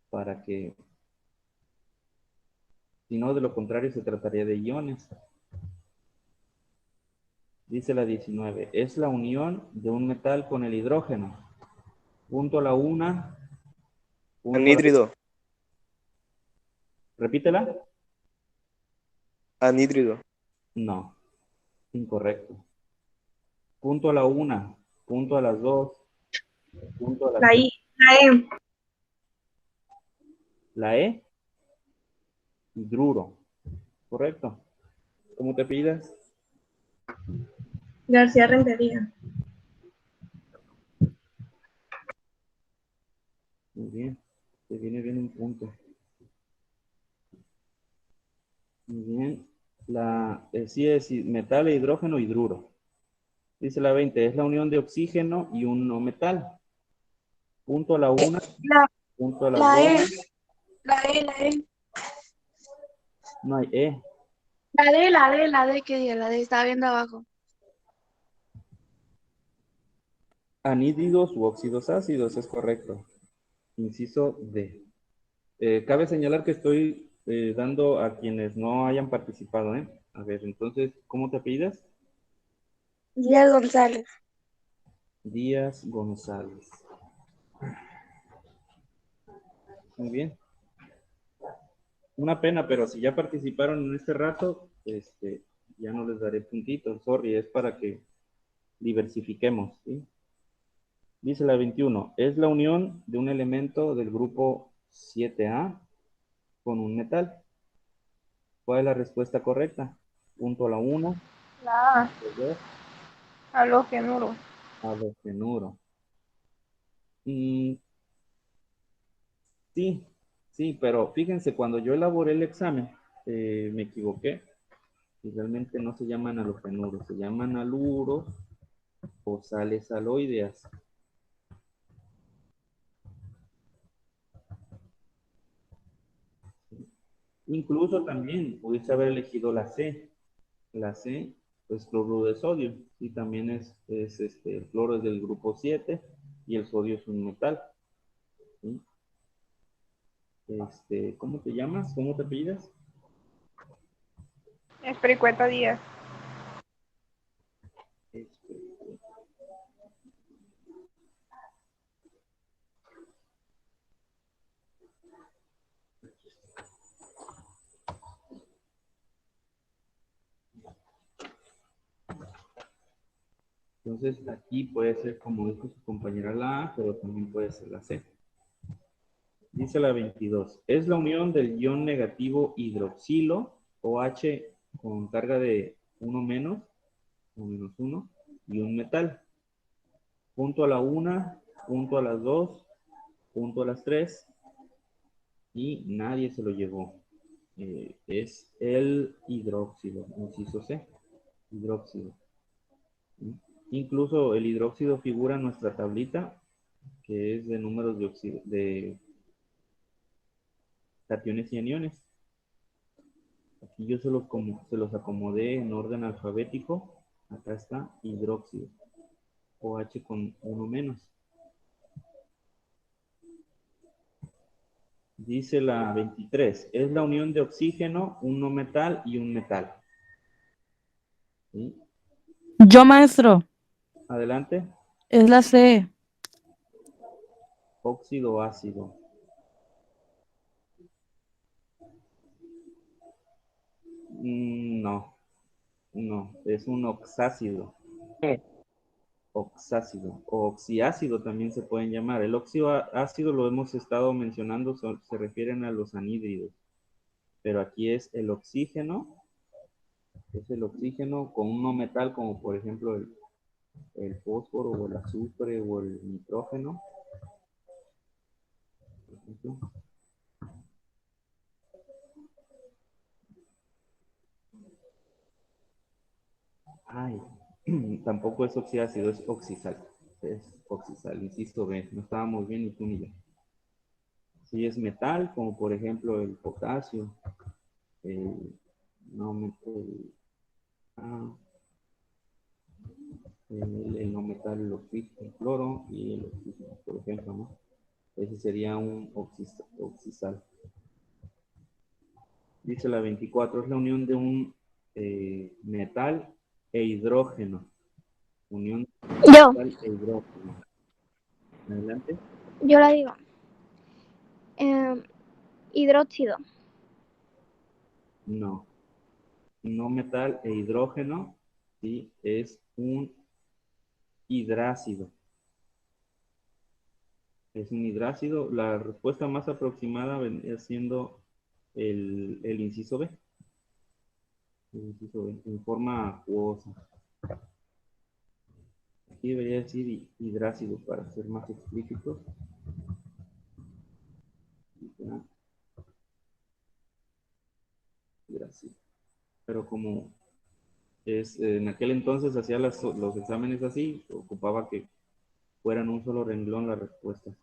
Speaker 2: para que, si no, de lo contrario se trataría de iones. Dice la 19, es la unión de un metal con el hidrógeno. Punto a la 1, punto a la...
Speaker 1: Anhídrido.
Speaker 2: Repítela.
Speaker 1: Anhídrido.
Speaker 2: No, incorrecto. Punto a la 1, punto a las 2, punto a las
Speaker 3: La
Speaker 2: 3.
Speaker 3: I, la E.
Speaker 2: La E, hidruro. Correcto. ¿Cómo te pidas?
Speaker 3: García Rentería.
Speaker 2: Muy bien. Te viene bien un punto. Muy bien. Sí es metal e hidrógeno, hidruro. Dice la 20, es la unión de oxígeno y un no metal. Punto a la 1,
Speaker 3: La,
Speaker 2: punto a las
Speaker 3: la
Speaker 2: 2.
Speaker 3: E, la E, la E.
Speaker 2: No hay E.
Speaker 3: La D, ¿qué día? La D, estaba viendo abajo.
Speaker 2: Anhídridos u óxidos ácidos, es correcto. Inciso D. Cabe señalar que estoy dando a quienes no hayan participado, ¿eh? A ver, entonces, ¿cómo te apellidas?
Speaker 3: Díaz González.
Speaker 2: Díaz González. Muy bien. Una pena, pero si ya participaron en este rato, ya no les daré puntitos. Sorry, es para que diversifiquemos, ¿sí? Dice la 21, es la unión de un elemento del grupo 7A con un metal. ¿Cuál es la respuesta correcta? Punto a la 1,
Speaker 5: La A,
Speaker 2: punto 2,
Speaker 5: halógenuro.
Speaker 2: halogenuro. Y sí, sí, pero fíjense, cuando yo elaboré el examen, me equivoqué. Y realmente no se llaman halogenuros, se llaman haluros o sales aloideas. Incluso también pudiese haber elegido la C. La C, pues cloruro de sodio. Y también el cloro es del grupo 7 y el sodio es un metal. ¿Sí? ¿Cómo te llamas? ¿Cómo te apellidas?
Speaker 5: Espericueta Díaz.
Speaker 2: Este, Entonces aquí puede ser como dijo su compañera la A, pero también puede ser la C. Dice la 22. Es la unión del ion negativo hidroxilo, OH con carga de 1 menos, o -1, y un metal. Punto a la 1, punto a las 2, punto a las 3 y nadie se lo llevó. Es el hidróxido, inciso C, hidróxido. Incluso el hidróxido figura en nuestra tablita, que es de números de cationes y aniones. Aquí yo se los acomodé en orden alfabético. Acá está hidróxido, OH con uno menos. Dice la 23, es la unión de oxígeno, un no metal y un metal. ¿Sí?
Speaker 4: Yo, maestro,
Speaker 2: Adelante.
Speaker 4: es la C.
Speaker 2: Óxido ácido. No, no, es un oxácido. Oxácido o oxiácido también se pueden llamar. El óxido ácido lo hemos estado mencionando, se refieren a los anhídridos. Pero aquí es el oxígeno con un no metal, como por ejemplo el fósforo o el azufre o el nitrógeno. Por ejemplo. Ay, tampoco es oxiácido, es oxisal. Es oxisal, insisto, B. No estábamos bien ni tú ni yo. Si es metal, como por ejemplo el potasio, el, no, ah, el no metal, el cloro y el oxígeno, por ejemplo, ¿no? Ese sería un oxisal. Dice la 24, es la unión de un metal e hidrógeno. Unión de
Speaker 6: Yo
Speaker 2: metal e hidrógeno. Adelante.
Speaker 6: la digo. Hidróxido.
Speaker 2: No. No metal e hidrógeno, ¿sí? Es un hidrácido. Es un hidrácido. La respuesta más aproximada vendría siendo el inciso B. El inciso B, en forma acuosa. Aquí debería decir hidrácido para ser más explícitos. Hidrácido. Pero como en aquel entonces hacía los exámenes así, ocupaba que fueran un solo renglón las respuestas.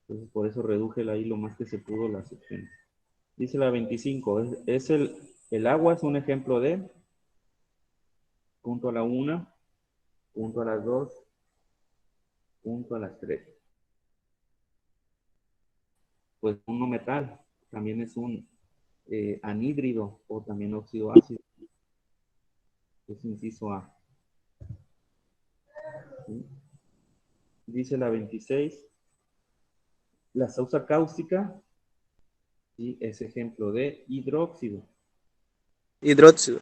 Speaker 2: Entonces por eso reduje ahí lo más que se pudo las opciones. Dice la 25, el agua es un ejemplo de punto a la 1, punto a las 2, punto a las 3. Pues un no metal también es un anhídrido o también óxido ácido. Es inciso A. ¿Sí? Dice la 26, la sausa cáustica, ¿sí? Es ejemplo de hidróxido.
Speaker 1: Hidróxido.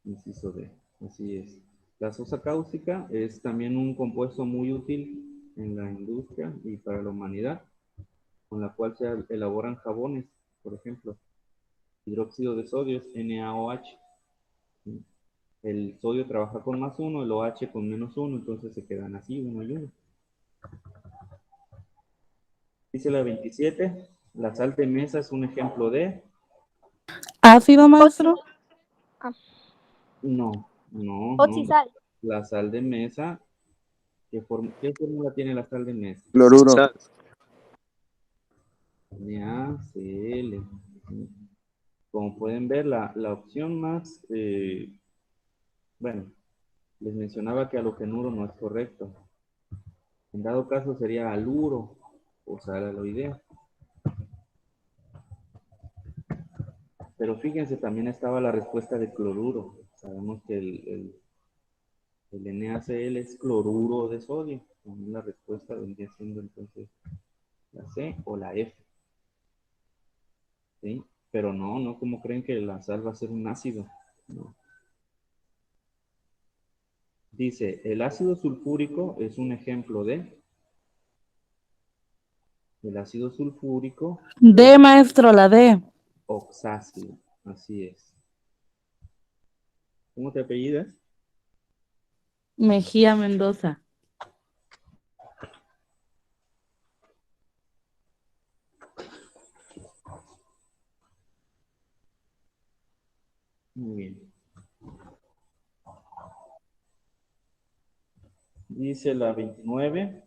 Speaker 2: Inciso D, así es. La sosa cáustica es también un compuesto muy útil en la industria y para la humanidad, con la cual se elaboran jabones, por ejemplo. Hidróxido de sodio es NaOH. El sodio trabaja con +1, el OH con -1, entonces se quedan así, uno y uno. Dice la 27, la sal de mesa es un ejemplo de...
Speaker 4: ¿Ácido, maestro?
Speaker 2: No, no, no.
Speaker 6: Oxisal.
Speaker 2: La sal de mesa, ¿qué fórmula tiene la sal de mesa?
Speaker 1: Cloruro.
Speaker 2: NaCl. Como pueden ver, la opción más, bueno, les mencionaba que halogenuro no es correcto. En dado caso sería haluro o sal aloidea. Pero fíjense, también estaba la respuesta de cloruro. Sabemos que el NaCl es cloruro de sodio. También la respuesta vendría siendo entonces la C o la F. ¿Sí? Pero no como creen que la sal va a ser un ácido. No. Dice, el ácido sulfúrico es un ejemplo de... El ácido sulfúrico
Speaker 4: D, maestro, la D.
Speaker 2: oxácido, así es. ¿Cómo te apellidas?
Speaker 4: Mejía Mendoza.
Speaker 2: Muy bien. Dice la 29,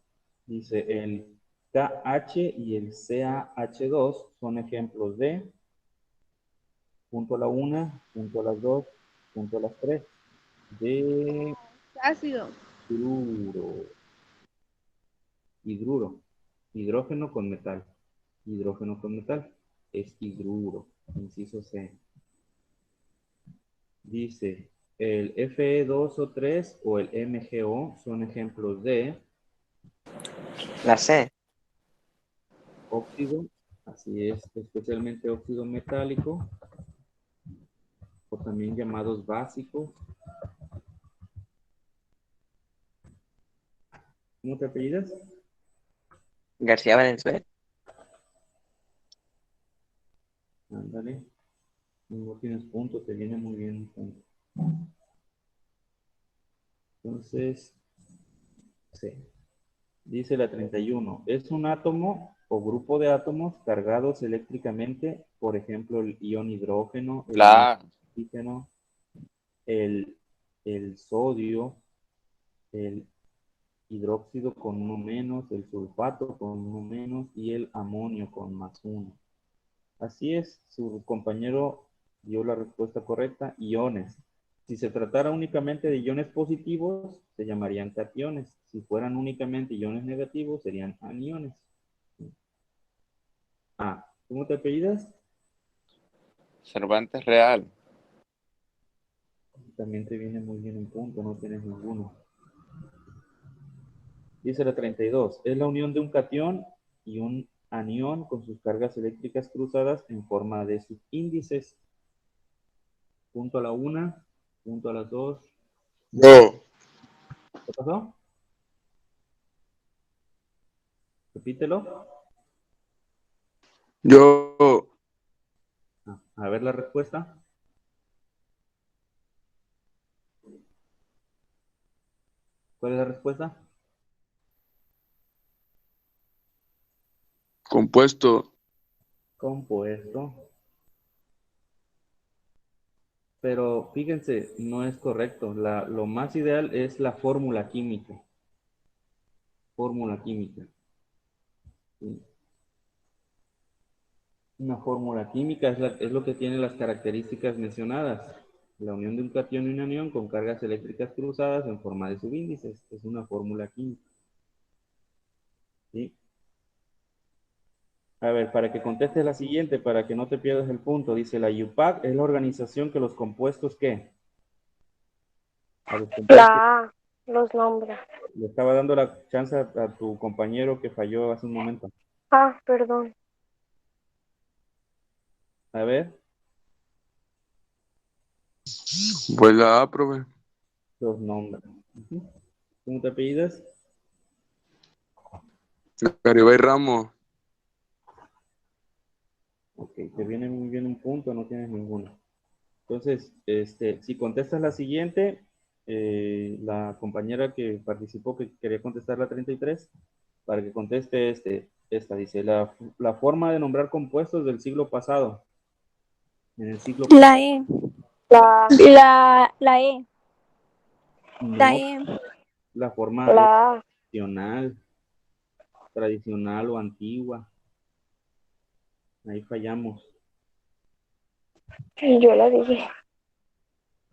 Speaker 2: dice el KH y el CaH2 son ejemplos de punto a la 1, punto a las 2, punto a las 3, de
Speaker 5: Ácido.
Speaker 2: hidruro, hidrógeno con metal, es hidruro, inciso C. Dice, el Fe2 o 3 o el MgO son ejemplos de
Speaker 1: La C.
Speaker 2: óxido, así es, especialmente óxido metálico, o también llamados básicos. ¿Cómo te apellidas?
Speaker 1: García Valenzuela.
Speaker 2: Ándale. No tienes punto, te viene muy bien un punto. Entonces, C. Dice la 31. Es un átomo o grupo de átomos cargados eléctricamente, por ejemplo, el ion hidrógeno, el ion
Speaker 7: La
Speaker 2: oxígeno, el, el sodio, el hidróxido con uno menos, el sulfato con uno menos y el amonio con +1. Así es, su compañero dio la respuesta correcta, iones. Si se tratara únicamente de iones positivos, se llamarían cationes. Si fueran únicamente iones negativos, serían aniones. Ah, ¿cómo te apellidas?
Speaker 7: Cervantes Real.
Speaker 2: También te viene muy bien un punto, no tienes ninguno. Dice la 32. Es la unión de un catión y un anión con sus cargas eléctricas cruzadas en forma de subíndices. Punto a la 1, punto a las 2.
Speaker 1: No.
Speaker 2: ¿Qué pasó? Repítelo.
Speaker 1: Yo.
Speaker 2: A ver la respuesta. ¿Cuál es la respuesta?
Speaker 1: Compuesto.
Speaker 2: Compuesto. Pero fíjense, no es correcto. Lo más ideal es la fórmula química. Fórmula química. ¿Sí? Una fórmula química es lo que tiene las características mencionadas. La unión de un catión y un anión con cargas eléctricas cruzadas en forma de subíndices. Es una fórmula química. ¿Sí? A ver, para que contestes la siguiente, para que no te pierdas el punto, dice la UPAC es la organización que los compuestos, ¿qué? A los compuestos.
Speaker 3: La A, los nombres.
Speaker 2: Le estaba dando la chance a tu compañero que falló hace un momento.
Speaker 3: Ah, perdón.
Speaker 2: A ver,
Speaker 1: Pues la A, profe.
Speaker 2: los nombres. Ujú. ¿Cómo te apellidas?
Speaker 1: Garibay Ramos.
Speaker 2: Ok, te viene muy bien un punto, no tienes ninguno. Entonces, si contestas la siguiente, la compañera que participó, que quería contestar la 33, para que conteste esta dice, la forma de nombrar compuestos del siglo pasado. En el siglo
Speaker 6: La E.
Speaker 3: La A,
Speaker 6: La E. La
Speaker 2: no,
Speaker 6: E.
Speaker 2: la forma
Speaker 3: la A.
Speaker 2: tradicional o antigua. Ahí fallamos.
Speaker 3: Yo la dije.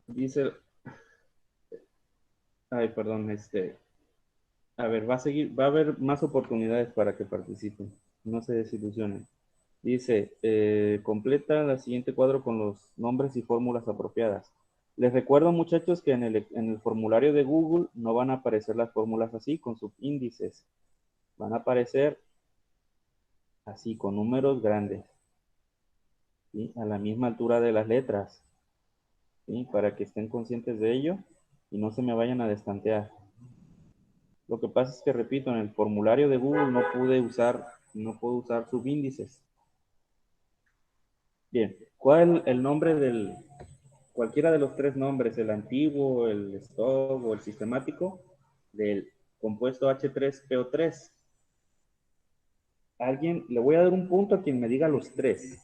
Speaker 2: Dice, ay, perdón, a ver, va a haber más oportunidades para que participen. No se desilusionen. Dice, completa el siguiente cuadro con los nombres y fórmulas apropiadas. Les recuerdo, muchachos, que en el formulario de Google no van a aparecer las fórmulas así, con subíndices. Van a aparecer así, con números grandes. ¿Sí? A la misma altura de las letras. ¿Sí? Para que estén conscientes de ello y no se me vayan a destantear. Lo que pasa es que, repito, en el formulario de Google no puedo usar subíndices. Bien, ¿cuál es el nombre del cualquiera de los tres nombres, el antiguo, el stock o el sistemático, del compuesto H3PO3. Alguien, le voy a dar un punto a quien me diga los tres.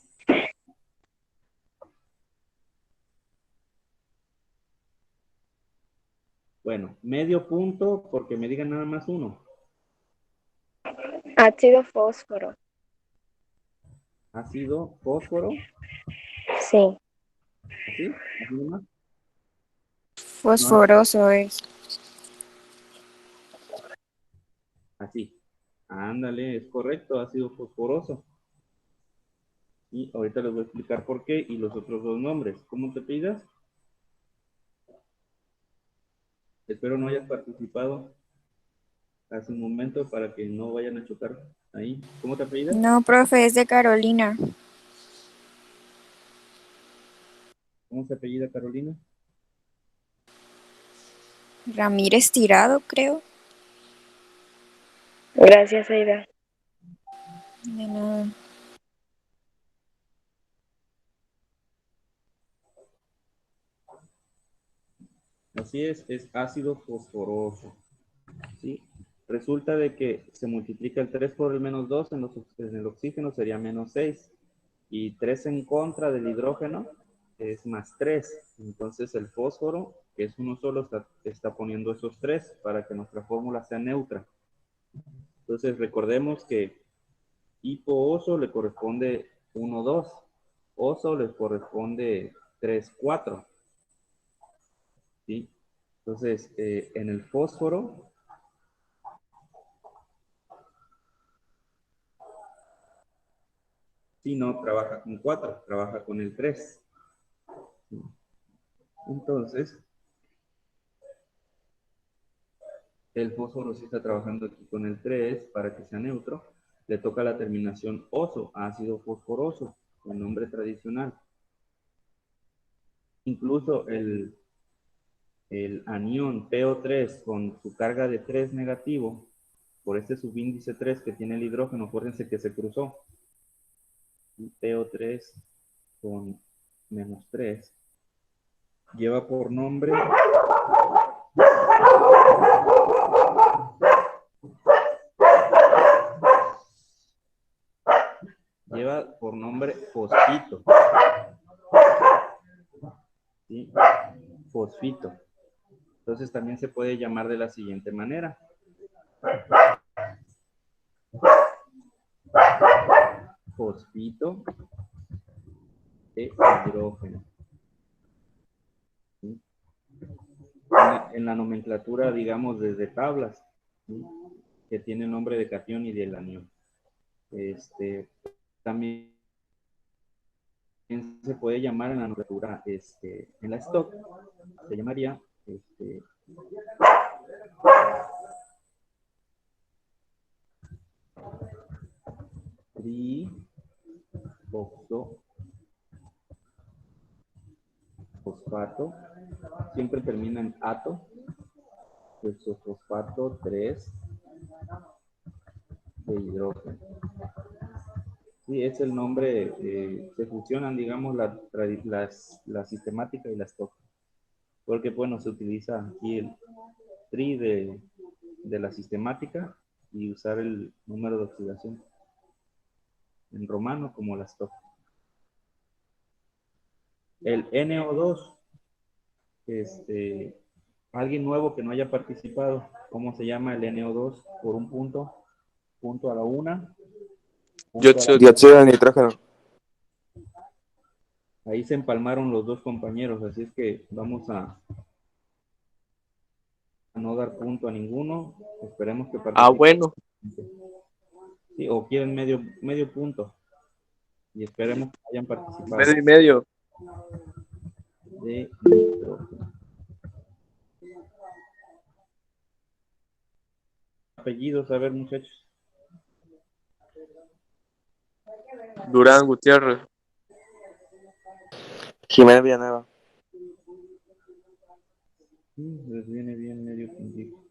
Speaker 2: Bueno, medio punto porque me digan nada más uno.
Speaker 6: Ácido fósforo.
Speaker 2: Ácido fósforo,
Speaker 6: Sí.
Speaker 2: ¿así? ¿Así nomás?
Speaker 7: Fosforoso es.
Speaker 2: Así. Ándale, es correcto, ácido fosforoso. Y ahorita les voy a explicar por qué y los otros dos nombres. ¿Cómo te pidas? Espero no hayas participado hace un momento para que no vayan a chocar ahí. ¿Cómo te apellidas?
Speaker 7: No, profe, es de Carolina.
Speaker 2: ¿Cómo se apellida Carolina?
Speaker 7: Ramírez Tirado, creo.
Speaker 3: Gracias, Aida.
Speaker 7: De nada.
Speaker 2: Así es ácido fosforoso. ¿Sí? Resulta de que se multiplica el 3 por el menos 2 en el oxígeno sería menos 6. Y 3 en contra del hidrógeno es más 3. Entonces el fósforo, que es uno solo, está poniendo esos 3 para que nuestra fórmula sea neutra. Entonces recordemos que hipo-oso le corresponde 1, 2. Oso le corresponde 3, 4. ¿Sí? Entonces, en el fósforo, si no trabaja con 4, trabaja con el 3. Entonces, el fósforo sí está trabajando aquí con el 3 para que sea neutro. Le toca la terminación oso, ácido fosforoso, el nombre tradicional. Incluso el anión PO3 con su carga de 3 negativo, por este subíndice 3 que tiene el hidrógeno, acuérdense que se cruzó. PO3 con menos 3 lleva por nombre fosfito. ¿Sí? Fosfito. Entonces también se puede llamar de la siguiente manera. Fosfito de hidrógeno. ¿Sí? En la nomenclatura, digamos, desde tablas, ¿sí? Que tiene el nombre de cation y del anión. También se puede llamar en la nomenclatura, en la stock, se llamaría trifosfato, siempre termina en ato, fosfato 3 de hidrógeno. Sí, es el nombre, se fusionan, digamos, la sistemática y la stock. Porque, bueno, se utiliza aquí el tri de la sistemática y usar el número de oxidación en romano como la stock. El NO2, alguien nuevo que no haya participado, ¿cómo se llama el NO2? Por un punto a la una.
Speaker 1: Dióxido de nitrógeno.
Speaker 2: Ahí se empalmaron los dos compañeros, así es que vamos a no dar punto a ninguno. Esperemos que participen.
Speaker 1: Ah, bueno.
Speaker 2: Sí, o quieren medio punto. Y esperemos que hayan participado.
Speaker 1: Medio y medio.
Speaker 2: De nitrógeno. Apellidos, a ver, muchachos.
Speaker 1: Durán Gutiérrez.
Speaker 8: Jiménez Villanueva.
Speaker 2: Les viene bien medio puntito.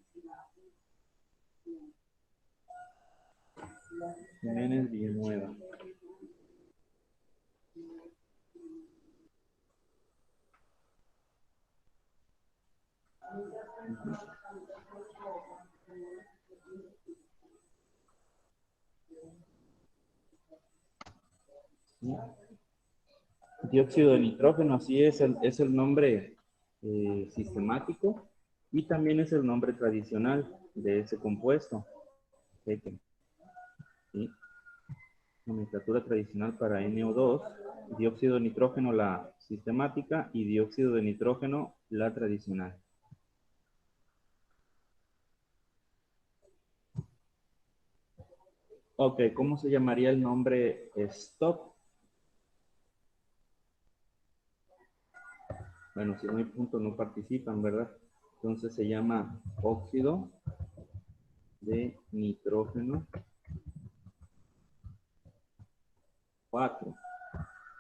Speaker 2: Jiménez Villanueva. ¿Sí? Dióxido de nitrógeno, así es el nombre sistemático y también es el nombre tradicional de ese compuesto. ¿Sí? Nomenclatura tradicional para NO2, dióxido de nitrógeno la sistemática y dióxido de nitrógeno la tradicional. Ok, ¿cómo se llamaría el nombre stop? Bueno, si no hay punto no participan, ¿verdad? Entonces se llama óxido de nitrógeno 4.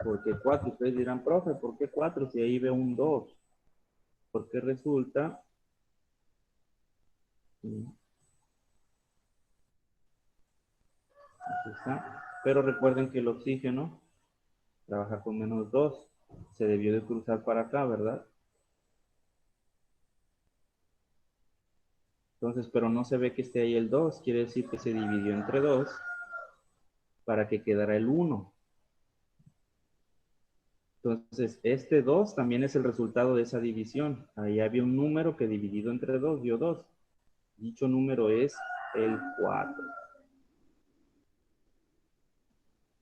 Speaker 2: ¿Por qué 4? Ustedes dirán, profe, ¿por qué 4 si ahí veo un 2? Porque resulta... Aquí está. Pero recuerden que el oxígeno trabaja con -2. Se debió de cruzar para acá, ¿verdad? Entonces, pero no se ve que esté ahí el 2. Quiere decir que se dividió entre 2 para que quedara el 1. Entonces, este 2 también es el resultado de esa división. Ahí había un número que dividido entre 2 dio 2. Dicho número es el 4.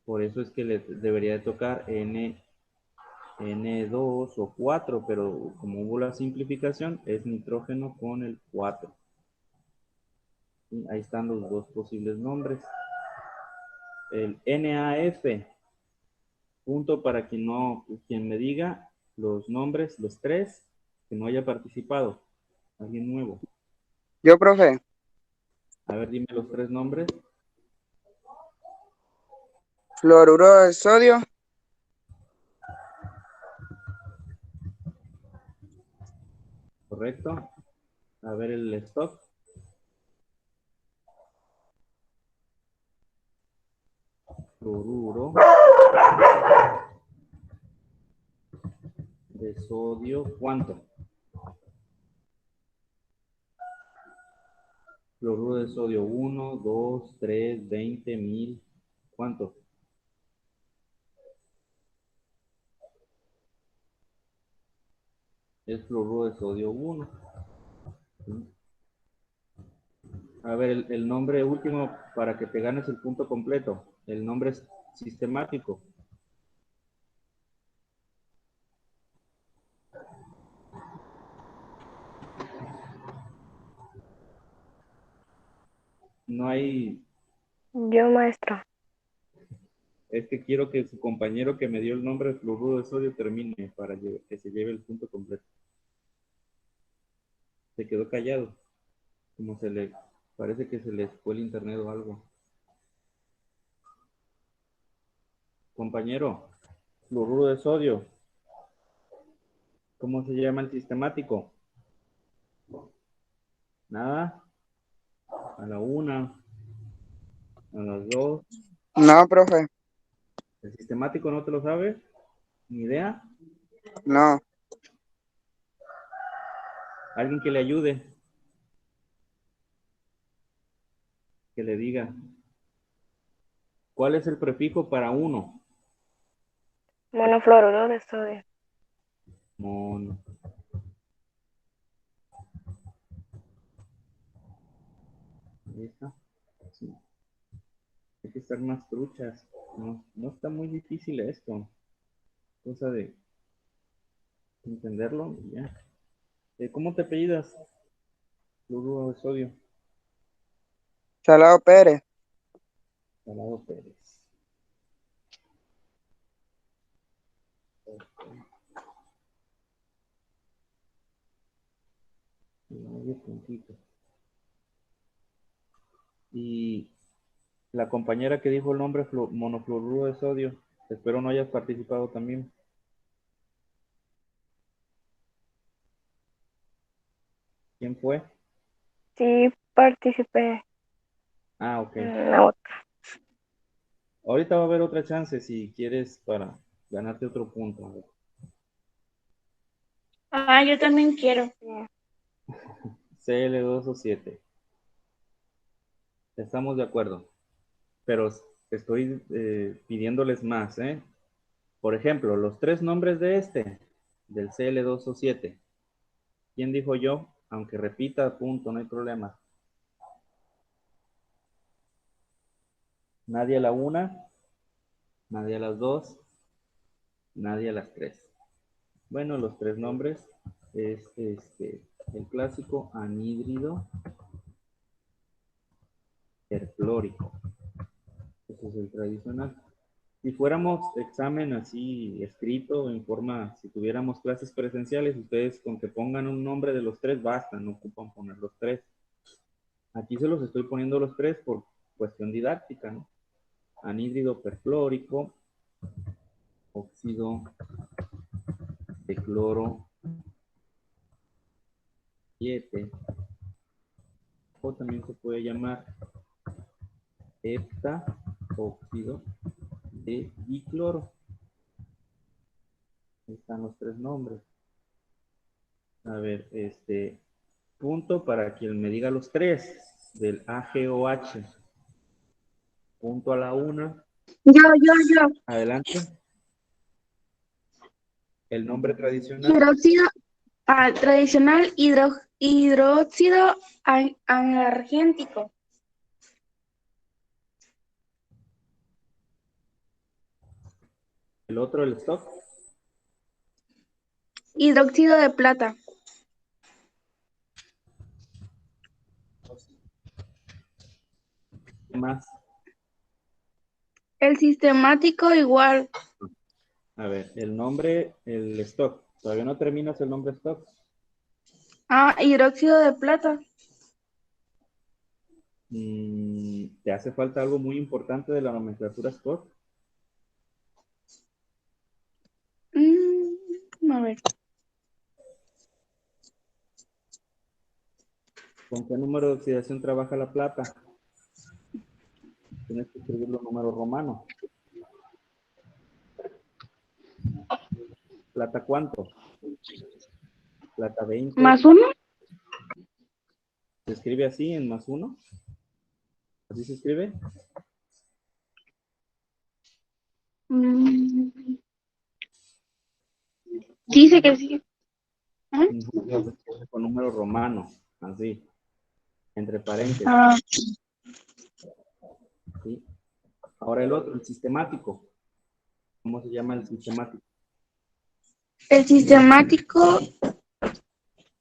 Speaker 2: Por eso es que le debería de tocar N2 o 4, pero como hubo la simplificación, es nitrógeno con el 4. ¿Sí? Ahí están los dos posibles nombres. El NAF, punto para quien me diga los nombres, los tres, que no haya participado. Alguien nuevo.
Speaker 8: Yo, profe.
Speaker 2: A ver, dime los tres nombres.
Speaker 8: Fluoruro de sodio.
Speaker 2: Correcto. A ver el stock. Fluoruro de sodio. ¿Cuánto? Fluoruro de sodio 1, 2, 3, 20, 1000. ¿Cuánto? Es fluoruro de sodio 1. ¿Sí? A ver, el nombre último para que te ganes el punto completo. El nombre es sistemático. No hay...
Speaker 6: Yo, maestro.
Speaker 2: Es que quiero que su compañero que me dio el nombre de fluoruro de sodio termine para que se lleve el punto completo. Se quedó callado. Como parece que se le fue el internet o algo. Compañero, fluoruro de sodio. ¿Cómo se llama el sistemático? Nada. A la 1, a las 2.
Speaker 8: No, profe.
Speaker 2: ¿El sistemático no te lo sabes? ¿Ni idea?
Speaker 8: No.
Speaker 2: Alguien que le ayude. Que le diga. ¿Cuál es el prefijo para 1?
Speaker 6: Monofluoruro de sodio.
Speaker 2: Mono. Ahí está. Sí. Hay que estar más truchas. No está muy difícil esto. Cosa de entenderlo y ya. ¿Cómo te apellidas? Fluoruro de sodio.
Speaker 8: Salado Pérez.
Speaker 2: Salado Pérez. Medio puntito. Y la compañera que dijo el nombre monofluoruro de sodio, espero no hayas participado también. ¿Quién fue?
Speaker 6: Sí, participé
Speaker 2: Ah, ok.
Speaker 6: en la otra.
Speaker 2: Ahorita va a haber otra chance si quieres para ganarte otro punto.
Speaker 3: Ah, yo también quiero.
Speaker 2: Cl2O7. Estamos de acuerdo. Pero estoy pidiéndoles más, ¿eh? Por ejemplo, los tres nombres de del Cl2O7. ¿Quién dijo yo? Aunque repita, punto, no hay problema. Nadie a la 1, nadie a las 2, nadie a las 3. Bueno, los tres nombres es el clásico anhídrido perfluórico. Ese es el tradicional. Si fuéramos examen así escrito en forma, si tuviéramos clases presenciales, ustedes con que pongan un nombre de los tres basta, no ocupan poner los tres. Aquí se los estoy poniendo los tres por cuestión didáctica, ¿no? Anhídrido perfluórico, óxido de cloro 7, o también se puede llamar heptaóxido de dicloro. Ahí están los tres nombres. A ver, punto para quien me diga los tres del AgOH. Punto a la 1.
Speaker 3: Yo.
Speaker 2: Adelante. El nombre tradicional.
Speaker 3: Hidróxido tradicional, hidróxido argéntico.
Speaker 2: El otro, el stock.
Speaker 3: Hidróxido de plata.
Speaker 2: ¿Qué más?
Speaker 3: El sistemático igual.
Speaker 2: A ver, el nombre, el stock. ¿Todavía no terminas el nombre stock?
Speaker 3: Hidróxido de plata.
Speaker 2: ¿Te hace falta algo muy importante de la nomenclatura stock?
Speaker 3: A ver.
Speaker 2: ¿Con qué número de oxidación trabaja la plata? Tienes que escribirlo en número romano. ¿Plata cuánto? Plata 20.
Speaker 3: ¿Más uno?
Speaker 2: ¿Se escribe así en más 1? ¿Así se escribe?
Speaker 3: Dice que sí.
Speaker 2: No, se escribe con número romano, así, entre paréntesis. ¿Sí? Ahora el otro, el sistemático. ¿Cómo se llama el sistemático?
Speaker 3: El sistemático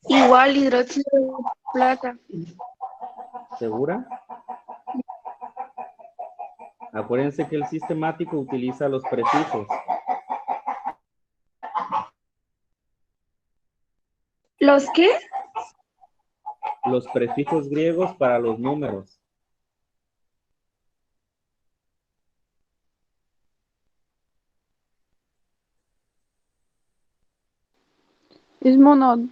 Speaker 3: igual hidróxido de plata.
Speaker 2: ¿Segura? Acuérdense que el sistemático utiliza los prefijos.
Speaker 3: ¿Los qué?
Speaker 2: Los prefijos griegos para los números.
Speaker 3: Es monodróxido.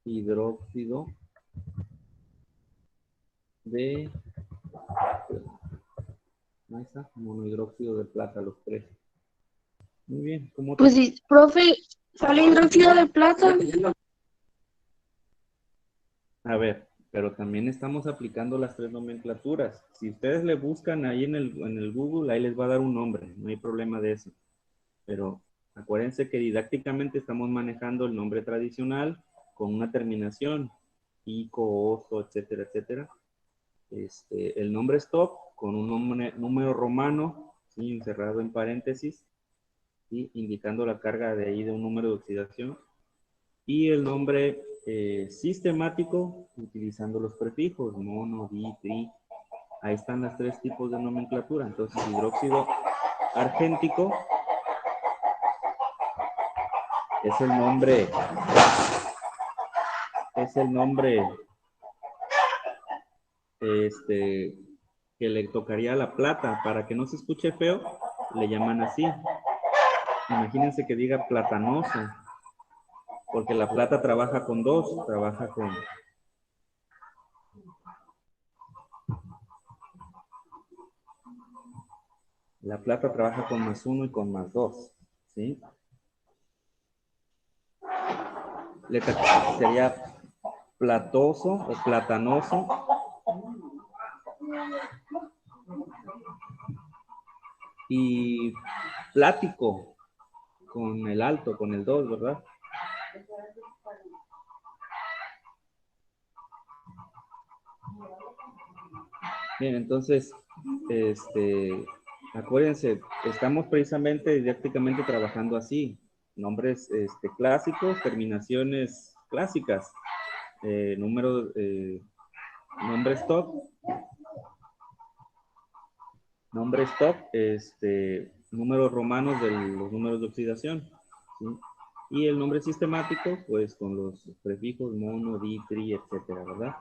Speaker 2: Hidróxido de... Ahí está, monohidróxido de plata, los tres. Muy bien, ¿cómo te...
Speaker 3: Pues sí, profe, sale hidróxido de plata.
Speaker 2: A ver, pero también estamos aplicando las tres nomenclaturas. Si ustedes le buscan ahí en el Google, ahí les va a dar un nombre, no hay problema de eso. Pero acuérdense que didácticamente estamos manejando el nombre tradicional con una terminación, ico, oso, etcétera, etcétera. El nombre stop con un número romano, ¿sí? Encerrado en paréntesis, ¿sí? Indicando la carga de ahí de un número de oxidación. Y el nombre sistemático utilizando los prefijos, mono, di, tri. Ahí están los tres tipos de nomenclatura. Entonces, hidróxido argéntico es el nombre que le tocaría a la plata. Para que no se escuche feo, le llaman así. Imagínense que diga platanoso, porque la plata trabaja con dos, trabaja con... La plata trabaja con más 1 y con más 2, ¿sí? sería platoso o platanoso. Y plático con el alto, con el 2, ¿verdad? Bien, entonces, acuérdense, estamos precisamente didácticamente trabajando así. Nombres clásicos, terminaciones clásicas, nombre stop, números romanos de los números de oxidación, ¿sí? Y el nombre sistemático, pues con los prefijos mono, di, tri, etcétera, ¿verdad?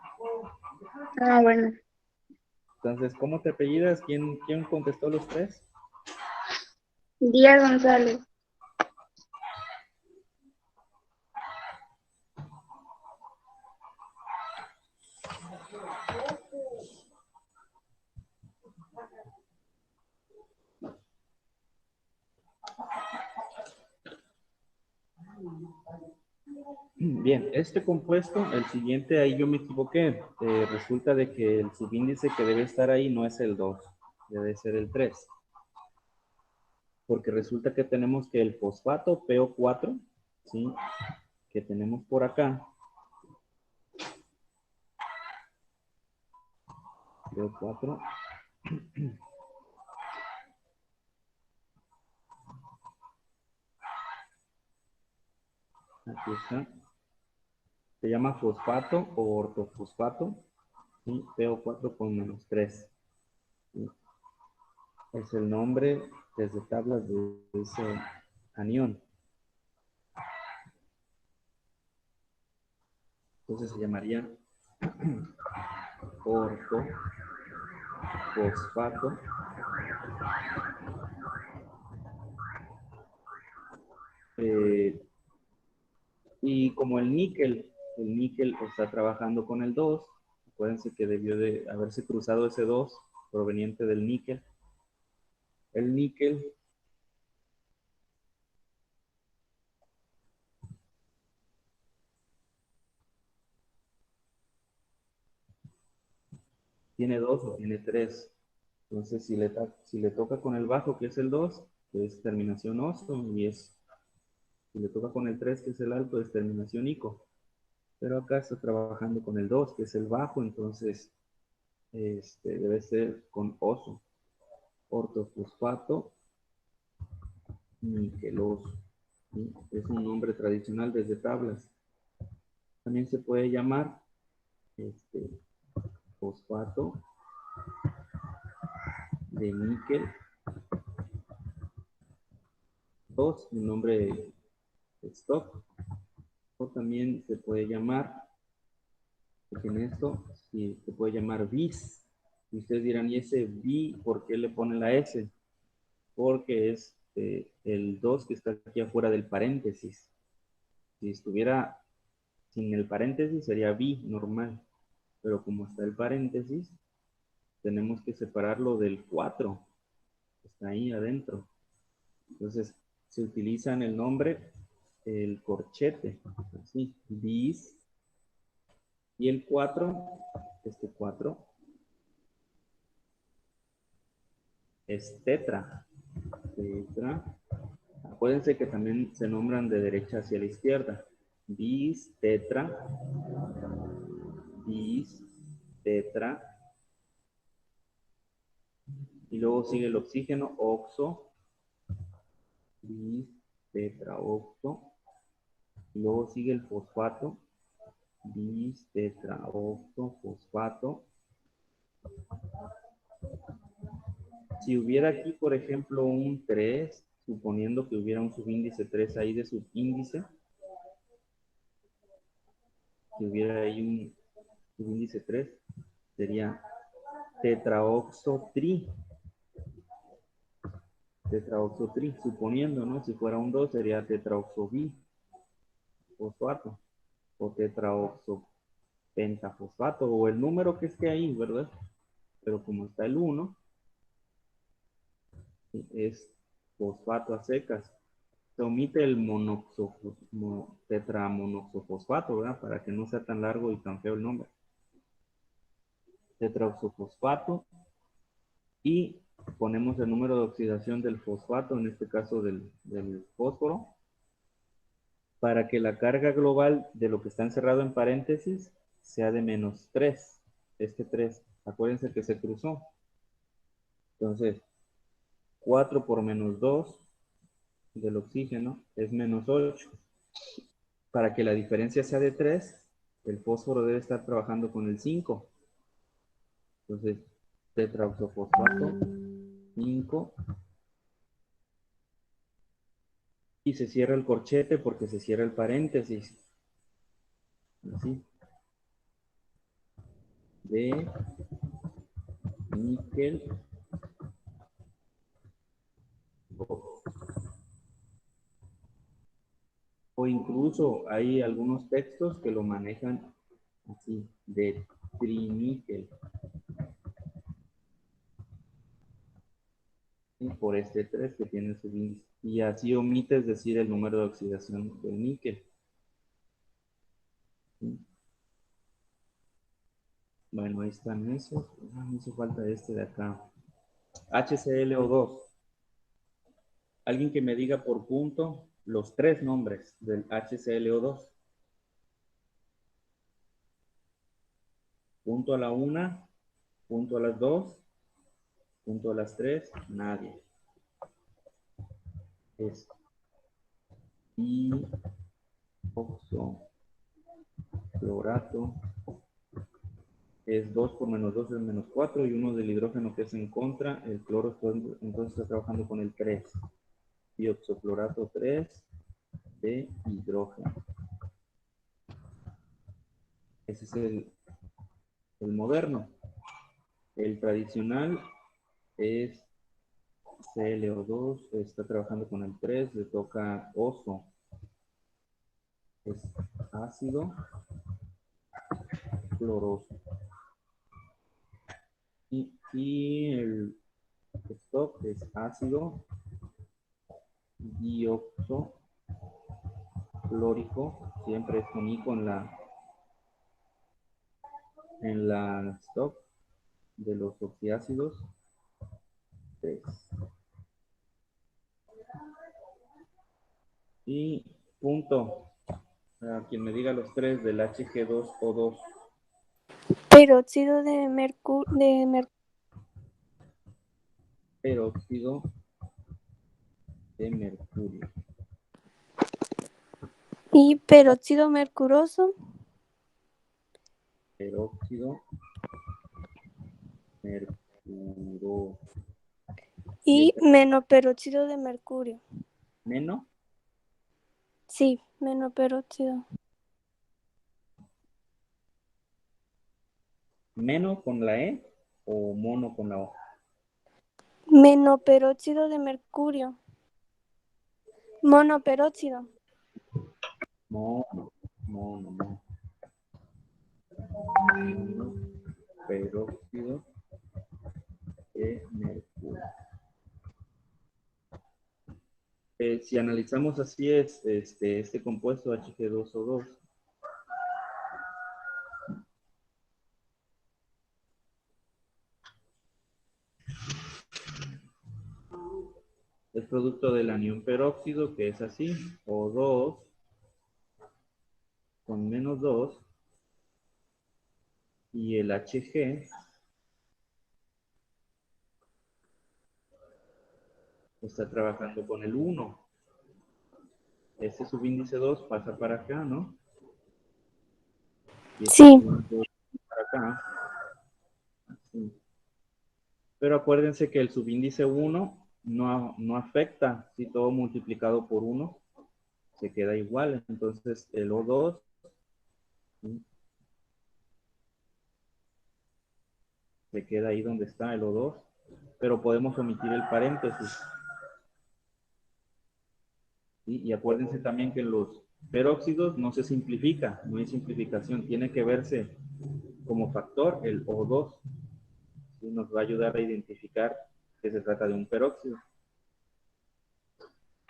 Speaker 6: Ah, bueno.
Speaker 2: Entonces, ¿cómo te apellidas? ¿Quién contestó los 3?
Speaker 6: Díaz González.
Speaker 2: Bien, este compuesto, el siguiente, ahí yo me equivoqué. Resulta de que el subíndice que debe estar ahí no es el 2, debe ser el 3. Porque resulta que tenemos que el fosfato PO4, ¿sí? Que tenemos por acá. PO4. Aquí está. Se llama fosfato o ortofosfato. ¿Sí? PO4 con -3. ¿Sí? Es el nombre desde tablas de ese anión. Entonces se llamaría ortofosfato. Y como el níquel está trabajando con el 2, acuérdense que debió de haberse cruzado ese 2 proveniente del níquel. El níquel tiene 2 o tiene 3. Entonces, si le toca con el bajo, que es el 2, que es terminación oso, si le toca con el 3, que es el alto, es terminación ico. Pero acá está trabajando con el 2, que es el bajo, entonces debe ser con oso. Ortofosfato niqueloso. ¿Sí? Es un nombre tradicional desde tablas. También se puede llamar fosfato de níquel 2, un nombre stock. O también se puede llamar, en esto, sí, se puede llamar bis. Y ustedes dirán, ¿y ese bi por qué le ponen la S? Porque es el 2 que está aquí afuera del paréntesis. Si estuviera sin el paréntesis sería bi normal. Pero como está el paréntesis, tenemos que separarlo del 4. Está ahí adentro. Entonces, se utiliza en el nombre el corchete. Así, bis. Y el 4, este 4, es tetra. Tetra. Acuérdense que también se nombran de derecha hacia la izquierda. Bis, tetra. Bis, tetra. Y luego sigue el oxígeno, oxo. Bis, tetra, oxo. Y luego sigue el fosfato. Bis, tetra, oxo, fosfato. Si hubiera aquí, por ejemplo, un 3, suponiendo que hubiera un subíndice 3 ahí de subíndice, que hubiera ahí un subíndice 3, sería tetraoxotri. Tetraoxotri, suponiendo, ¿no? Si fuera un 2, sería tetraoxobi, fosfato, o tetraoxopentafosfato, o el número que esté ahí, ¿verdad? Pero como está el 1, es fosfato a secas. Se omite el tetramonoxofosfato, ¿verdad? Para que no sea tan largo y tan feo el nombre. Tetraoxofosfato. Y ponemos el número de oxidación del fosfato, en este caso del fósforo, para que la carga global de lo que está encerrado en paréntesis sea de -3. Este 3, acuérdense que se cruzó. Entonces, 4 por -2 del oxígeno es -8. Para que la diferencia sea de 3, el fósforo debe estar trabajando con el 5. Entonces, tetraoxofosfato, 5. Y se cierra el corchete porque se cierra el paréntesis. Así. De níquel. O incluso hay algunos textos que lo manejan así, de triníquel. Y por este 3 que tiene su índice. Y así omites decir el número de oxidación del níquel. ¿Sí? Bueno, ahí están esos. Me hizo falta este de acá. HClO2. Alguien que me diga por punto los 3 nombres del HClO2. Punto a la 1, punto a las 2, punto a las 3, nadie. Es dioxoclorato. Es 2 por -2 es -4 y uno del hidrógeno que es en contra. El cloro entonces está trabajando con el 3. Dioxoclorato 3 de hidrógeno. Ese es el moderno. El tradicional es ClO2, está trabajando con el 3, le toca oso. Es ácido cloroso. Y el stock es ácido dioxoclórico, siempre es con I en la stock de los oxiácidos 3. Y punto, a quien me diga los 3 del Hg2O2.
Speaker 6: Peróxido de mercurio.
Speaker 2: Peróxido de mercurio.
Speaker 6: Y peróxido mercuroso.
Speaker 2: Peróxido mercuroso.
Speaker 6: Y menoperóxido de mercurio.
Speaker 2: ¿Meno?
Speaker 6: Sí, menoperóxido.
Speaker 2: ¿Meno con la E o mono con la O?
Speaker 6: Menoperóxido de mercurio. Monoperóxido.
Speaker 2: Mono. Peróxido de mercurio. Si analizamos así es este compuesto Hg2O2. Es producto del anión peróxido, que es así, O2 con -2, y el Hg está trabajando con el 1. Este subíndice 2 pasa para acá, ¿no? Y este
Speaker 6: Sí.
Speaker 2: subíndice 2 para acá. Así. Pero acuérdense que el subíndice 1 no afecta, si todo multiplicado por 1 se queda igual. Entonces el O2 se queda ahí donde está el O2, pero podemos omitir el paréntesis. ¿Sí? Y acuérdense también que los peróxidos no se simplifica, no hay simplificación, tiene que verse como factor el O2. ¿Sí? Nos va a ayudar a identificar que se trata de un peróxido.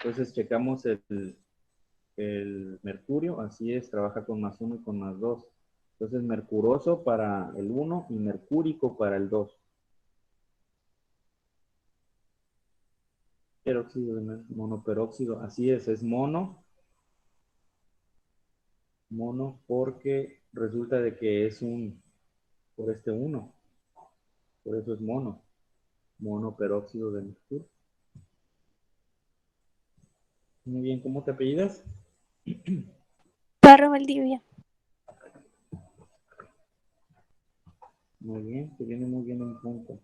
Speaker 2: Entonces checamos el mercurio, así es, trabaja con +1 y con +2. Entonces mercuroso para el 1 y mercúrico para el 2. Peróxido de monoperóxido, así es mono. Mono porque resulta de que es por este 1. Por eso es mono. Monoperóxido de mercurio. Muy bien, ¿cómo te apellidas?
Speaker 6: Parra Valdivia.
Speaker 2: Muy bien, te viene muy bien un punto.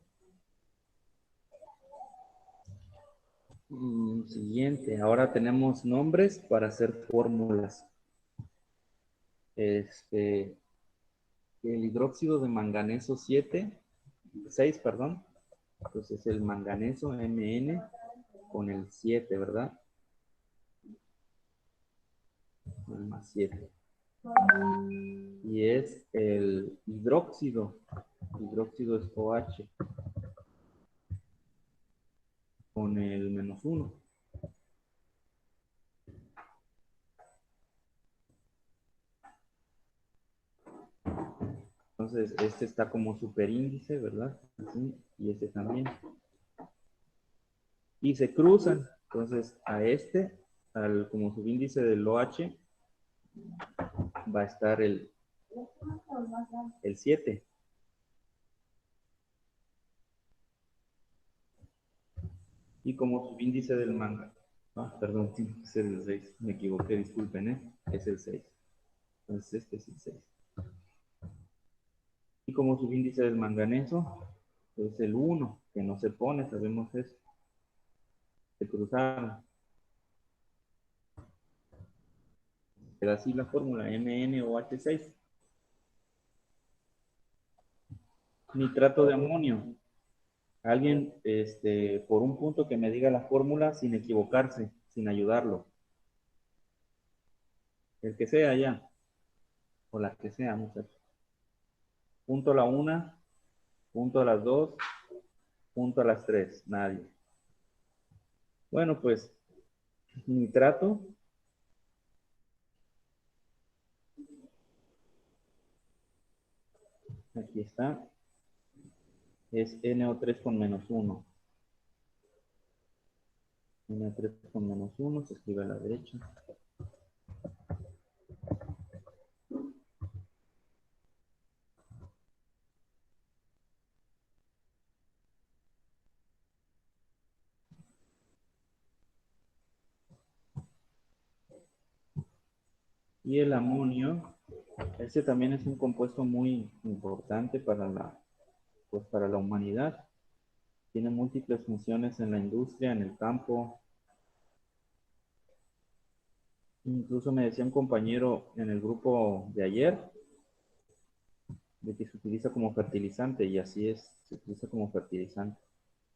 Speaker 2: Siguiente, ahora tenemos nombres para hacer fórmulas. El hidróxido de manganeso 6, perdón. Entonces el manganeso Mn con el 7, ¿verdad? El +7. Y es el hidróxido. Hidróxido es OH con el -1. Entonces, este está como superíndice, ¿verdad? Así, y este también. Y se cruzan. Entonces, a este, como subíndice del OH, va a estar el 7. Y como subíndice del manga. Perdón, tiene que ser el 6. Me equivoqué, disculpen, ¿eh? Es el 6. Entonces, este es el 6. Y como subíndice del manganeso, es el 1, que no se pone, sabemos eso. Se cruzaron. Queda así la fórmula, MnOH6. Nitrato de amonio. Alguien, por un punto que me diga la fórmula sin equivocarse, sin ayudarlo. El que sea ya. O la que sea, muchachos. Punto a la 1, punto a las 2, punto a las 3. Nadie. Bueno, pues, nitrato. Aquí está. Es NO3 con -1. NO3 con -1 se escribe a la derecha. Y el amonio, este también es un compuesto muy importante para la humanidad. Tiene múltiples funciones en la industria, en el campo. Incluso me decía un compañero en el grupo de ayer de que se utiliza como fertilizante, y así es, se utiliza como fertilizante.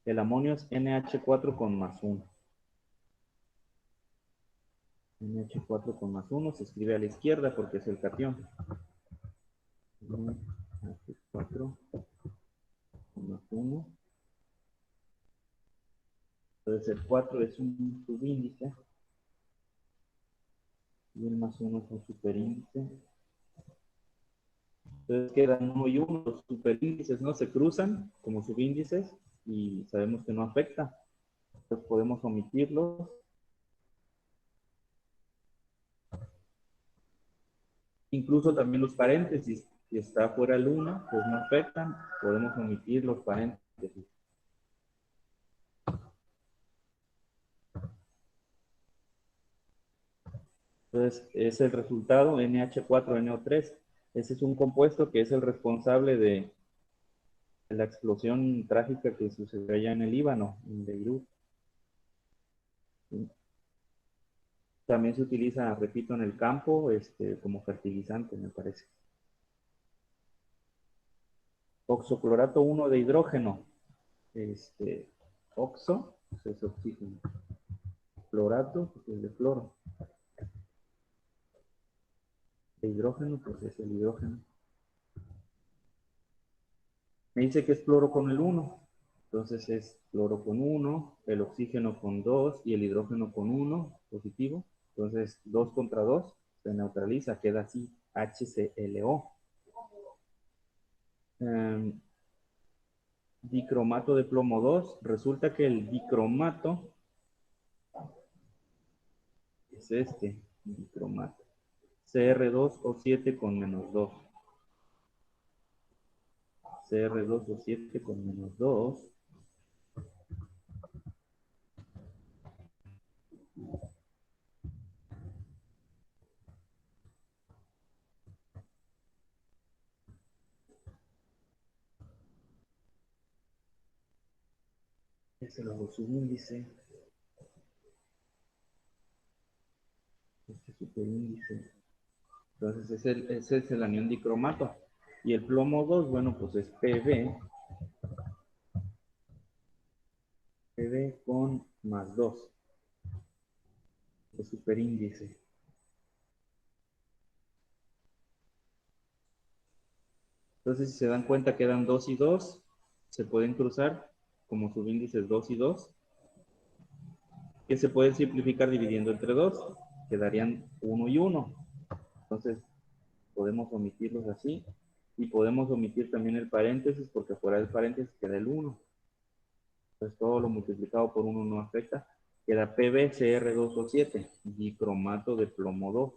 Speaker 2: El amonio es NH4 con +1. NH4 con +1 se escribe a la izquierda porque es el catión. NH4 con +1. Entonces el 4 es un subíndice y el +1 es un superíndice. Entonces quedan 1 y 1. Los superíndices no se cruzan como subíndices y sabemos que no afecta. Entonces podemos omitirlos. Incluso también los paréntesis. Si está fuera el 1, pues no afectan. Podemos omitir los paréntesis. Entonces es el resultado NH4NO3. Ese es un compuesto que es el responsable de la explosión trágica que sucedió allá en el Líbano, en Beirut. También se utiliza, repito, en el campo como fertilizante, me parece. Oxoclorato 1 de hidrógeno. Oxo, pues es oxígeno. Clorato, pues es de cloro. De hidrógeno, pues es el hidrógeno. Me dice que es cloro con el 1. Entonces es cloro con 1, el oxígeno con 2 y el hidrógeno con 1 positivo. Entonces 2 contra 2 se neutraliza, queda así HClO. Dicromato de plomo 2. Resulta que el dicromato es este, dicromato. Cr2O7 con -2. Cr2O7 con -2. Este es el subíndice. Este superíndice. Entonces ese es el anión dicromato. Y el plomo 2, bueno, pues es Pb con +2. El superíndice. Entonces, si se dan cuenta, quedan 2 y 2. Se pueden cruzar como subíndices 2 y 2. Que se pueden simplificar dividiendo entre 2. Quedarían 1 y 1. Entonces, podemos omitirlos así. Y podemos omitir también el paréntesis, porque fuera del paréntesis queda el 1. Entonces, todo lo multiplicado por 1 no afecta. Queda PbCr2O7, dicromato de plomo 2.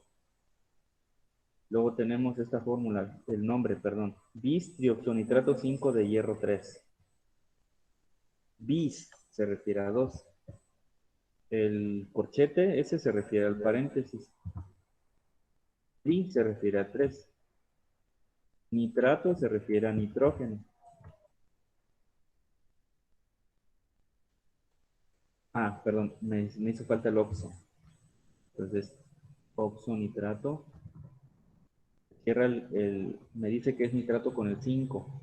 Speaker 2: Luego tenemos esta fórmula, el nombre, perdón. Bis trioxonitrato 5 de hierro 3. Bis se refiere a 2. El corchete, ese se refiere al paréntesis. Tri se refiere a 3. Nitrato se refiere a nitrógeno. Ah, perdón, me hizo falta el oxo. Entonces, oxonitrato. Cierra me dice que es nitrato con el 5.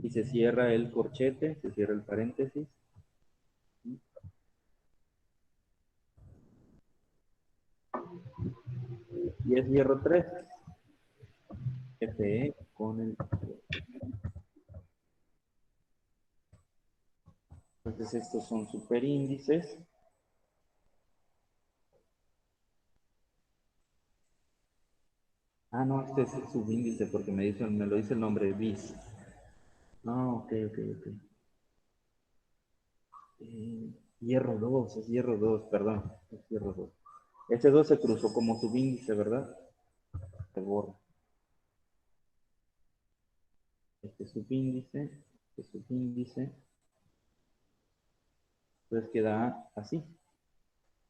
Speaker 2: Y se cierra el corchete, se cierra el paréntesis. Y es hierro 3. Fe con el... Entonces estos son superíndices. Ah, no, este es el subíndice porque me lo dice el nombre bis. Ah, ok. Hierro 2, es hierro 2, perdón. Es hierro 2. Este 2 se cruzó como subíndice, ¿verdad? Se borra. Este subíndice. Pues queda así.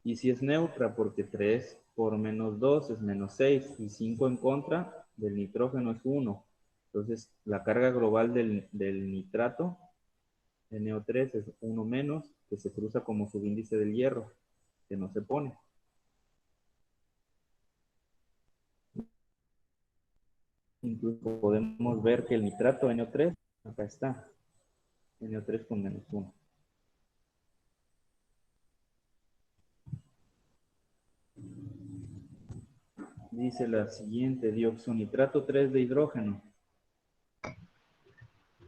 Speaker 2: Y si es neutra, porque 3 por -2 es -6 y 5 en contra del nitrógeno es 1. Entonces, la carga global del nitrato, NO3, es 1 menos, que se cruza como subíndice del hierro, que no se pone. Incluso podemos ver que el nitrato NO3, acá está, NO3 con -1. Dice la siguiente, dioxonitrato 3 de hidrógeno.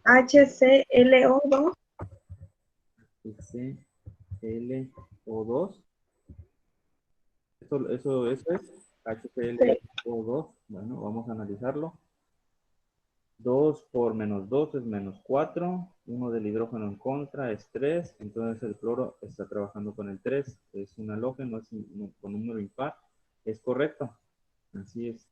Speaker 5: HClO2.
Speaker 2: HClO2. Eso es HClO2. Bueno, vamos a analizarlo. 2 por -2 es -4. 1 del hidrógeno en contra es 3. Entonces el cloro está trabajando con el 3. Es un halógeno, es con número impar. Es correcto. Así es.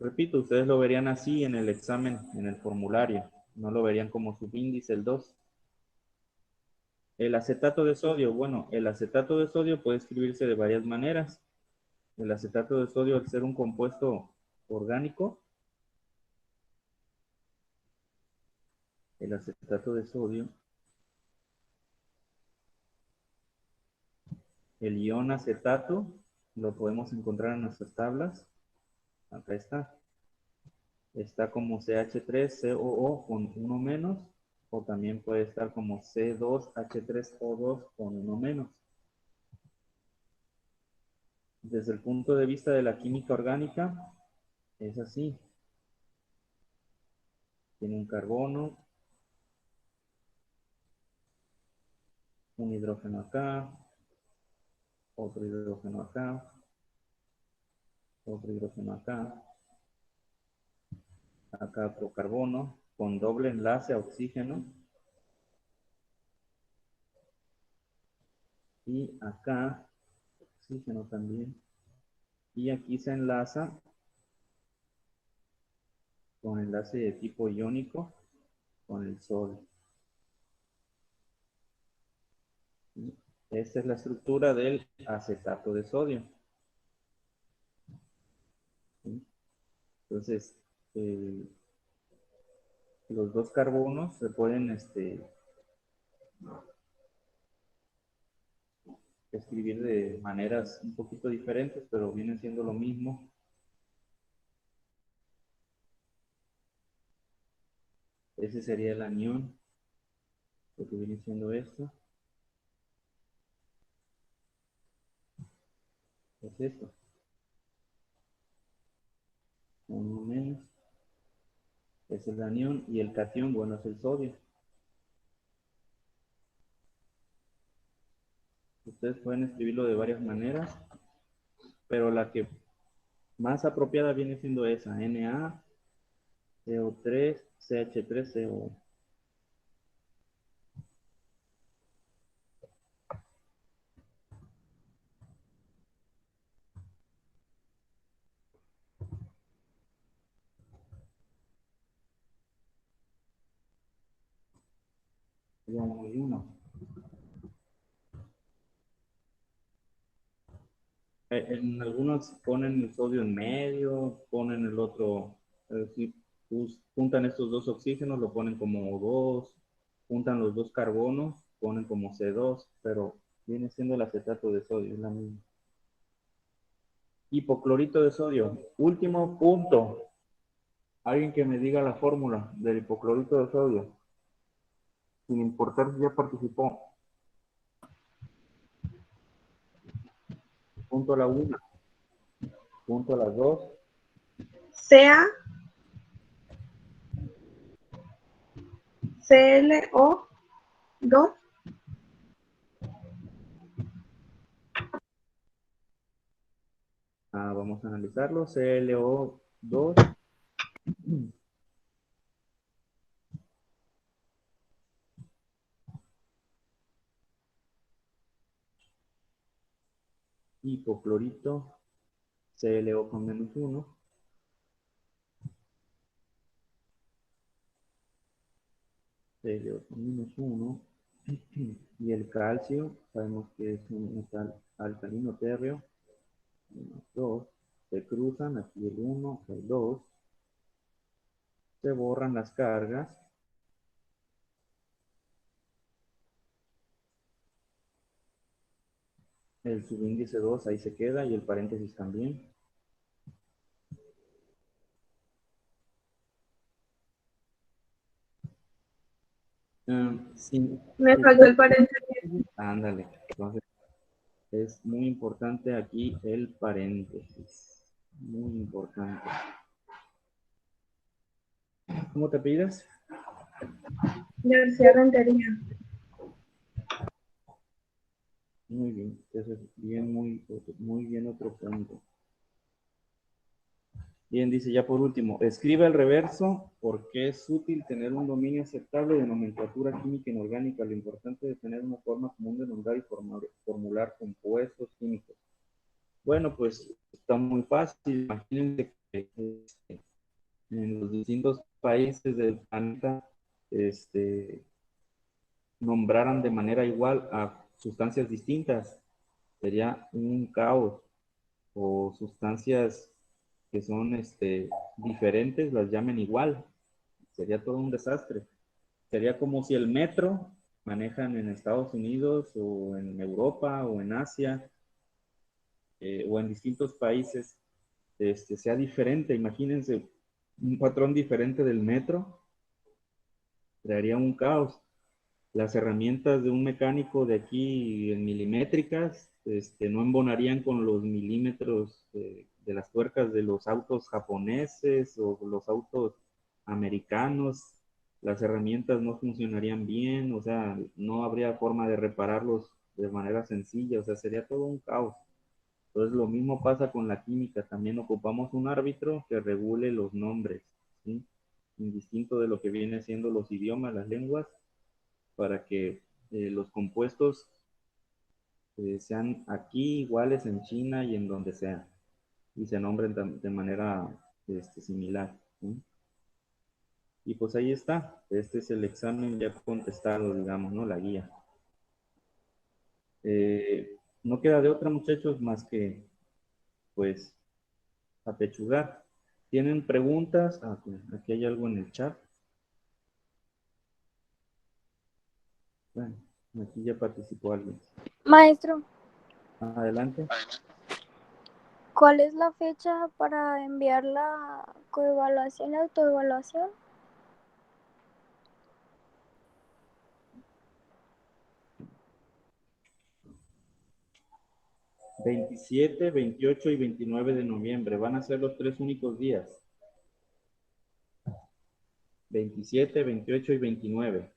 Speaker 2: Repito, ustedes lo verían así en el examen, en el formulario. No lo verían como subíndice el 2. El acetato de sodio. Bueno, el acetato de sodio puede escribirse de varias maneras. El acetato de sodio, al ser un compuesto orgánico, el acetato de sodio, el ion acetato, lo podemos encontrar en nuestras tablas. Acá está. Está como CH3COO con 1 menos, o también puede estar como C2H3O2 con 1 menos. Desde el punto de vista de la química orgánica, es así. Tiene un carbono, un hidrógeno acá, otro hidrógeno acá, otro hidrógeno acá, acá otro carbono con doble enlace a oxígeno, y acá oxígeno también, y aquí se enlaza con enlace de tipo iónico con el sodio. Esta es la estructura del acetato de sodio. Entonces, los dos carbonos se pueden escribir de maneras un poquito diferentes, pero vienen siendo lo mismo. Ese sería el anión, lo que viene siendo esto. Es esto. Uno menos. Es el anión, y el catión, bueno, es el sodio. Ustedes pueden escribirlo de varias maneras, pero la que más apropiada viene siendo esa, NaCO3, CH3CO. Ya hay uno. En algunos ponen el sodio en medio, ponen el otro, si juntan estos dos oxígenos, lo ponen como O2, juntan los dos carbonos, ponen como C2, pero viene siendo el acetato de sodio, es la misma. Hipoclorito de sodio. Último punto. Alguien que me diga la fórmula del hipoclorito de sodio, sin importar si ya participó. Punto a la 1, punto a las 2.
Speaker 5: Sea ClO2.
Speaker 2: Vamos a analizarlo. ClO2. Hipoclorito, ClO con -1. ClO con -1. Y el calcio, sabemos que es un metal alcalino térreo. -2. Se cruzan, aquí el 1, el 2. Se borran las cargas. El subíndice 2 ahí se queda, y el paréntesis también.
Speaker 5: Me faltó el paréntesis.
Speaker 2: Ándale. Entonces, es muy importante aquí el paréntesis. Muy importante. ¿Cómo te pides?
Speaker 5: García Rentería.
Speaker 2: Muy bien. Eso es bien, muy bien otro punto. Bien, dice ya por último, escribe el reverso porque es útil tener un dominio aceptable de nomenclatura química inorgánica. Lo importante es tener una forma común de nombrar y formular compuestos químicos. Bueno, pues está muy fácil. Imagínense que en los distintos países del planeta nombraran de manera igual a sustancias distintas. Sería un caos. O sustancias que son diferentes las llamen igual. Sería todo un desastre. Sería como si el metro manejan en Estados Unidos o en Europa o en Asia o en distintos países, sea diferente. Imagínense un patrón diferente del metro, crearía un caos. Las herramientas de un mecánico de aquí en milimétricas no embonarían con los milímetros de las tuercas de los autos japoneses o los autos americanos. las herramientas no funcionarían bien, o sea, no habría forma de repararlos de manera sencilla, o sea, sería todo un caos. Entonces, lo mismo pasa con la química, también ocupamos un árbitro que regule los nombres, ¿sí? Indistinto de lo que viene siendo los idiomas, las lenguas, para que los compuestos sean aquí iguales en China y en donde sea, y se nombren de manera similar, ¿sí? Y pues ahí está, este es el examen ya contestado, digamos, ¿no? La guía. No queda de otra, muchachos, más que, pues, apechugar. ¿Tienen preguntas? Ah, pues, aquí hay algo en el chat. Bueno, aquí ya participó alguien.
Speaker 7: Maestro,
Speaker 2: Adelante.
Speaker 7: ¿cuál es la fecha para enviar la coevaluación, la autoevaluación?
Speaker 2: ¿27, 28 y 29 de noviembre? Van a ser los 3 únicos días. 27, 28 y 29.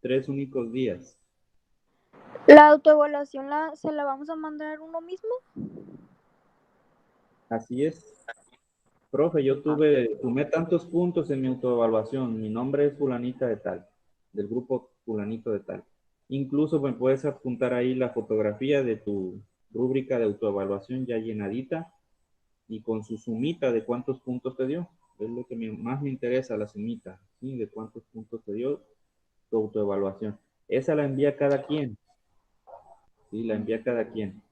Speaker 2: 3 únicos días.
Speaker 7: ¿La autoevaluación se la vamos a mandar uno mismo?
Speaker 2: Así es. Profe, yo tomé tantos puntos en mi autoevaluación. Mi nombre es fulanita de tal, del grupo fulanito de tal. Incluso me puedes apuntar ahí la fotografía de tu rúbrica de autoevaluación ya llenadita y con su sumita de cuántos puntos te dio. Es lo que más me interesa, la sumita, ¿sí? De cuántos puntos te dio tu autoevaluación. Esa la envía cada quien, ¿sí? La envía cada quien.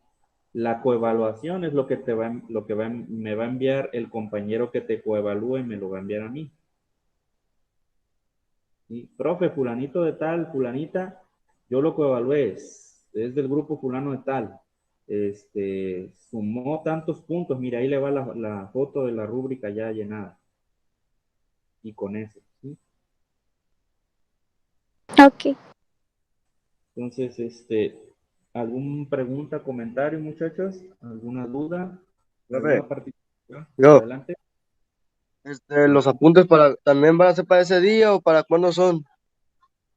Speaker 2: La coevaluación es lo que me va a enviar el compañero que te coevalúe, me lo va a enviar a mí. ¿Sí? Profe, fulanito de tal, fulanita, yo lo coevalué, es del grupo fulano de tal. Sumó tantos puntos, mira, ahí le va la foto de la rúbrica ya llenada. Y con eso, ¿sí?
Speaker 7: Ok.
Speaker 2: Entonces, ¿algún pregunta, comentario, muchachos? ¿Alguna duda?
Speaker 9: Profe,
Speaker 2: ¿Alguna participación?
Speaker 9: yo,
Speaker 2: Adelante.
Speaker 9: los apuntes también van a ser para ese día o para cuándo son.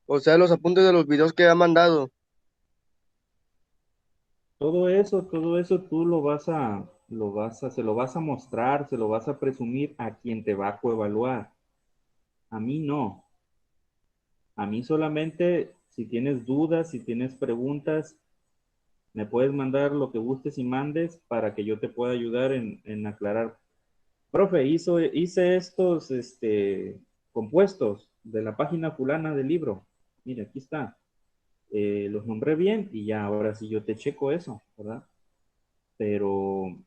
Speaker 9: O sea, los apuntes de los videos que ha mandado.
Speaker 2: Todo eso tú se lo vas a mostrar, se lo vas a presumir a quien te va a coevaluar. A mí no. A mí solamente, si tienes dudas, si tienes preguntas, me puedes mandar lo que gustes y mandes para que yo te pueda ayudar en aclarar. Profe, hice estos compuestos de la página fulana del libro. Mira, aquí está. Los nombré bien y ya, ahora sí yo te checo eso, ¿verdad? Pero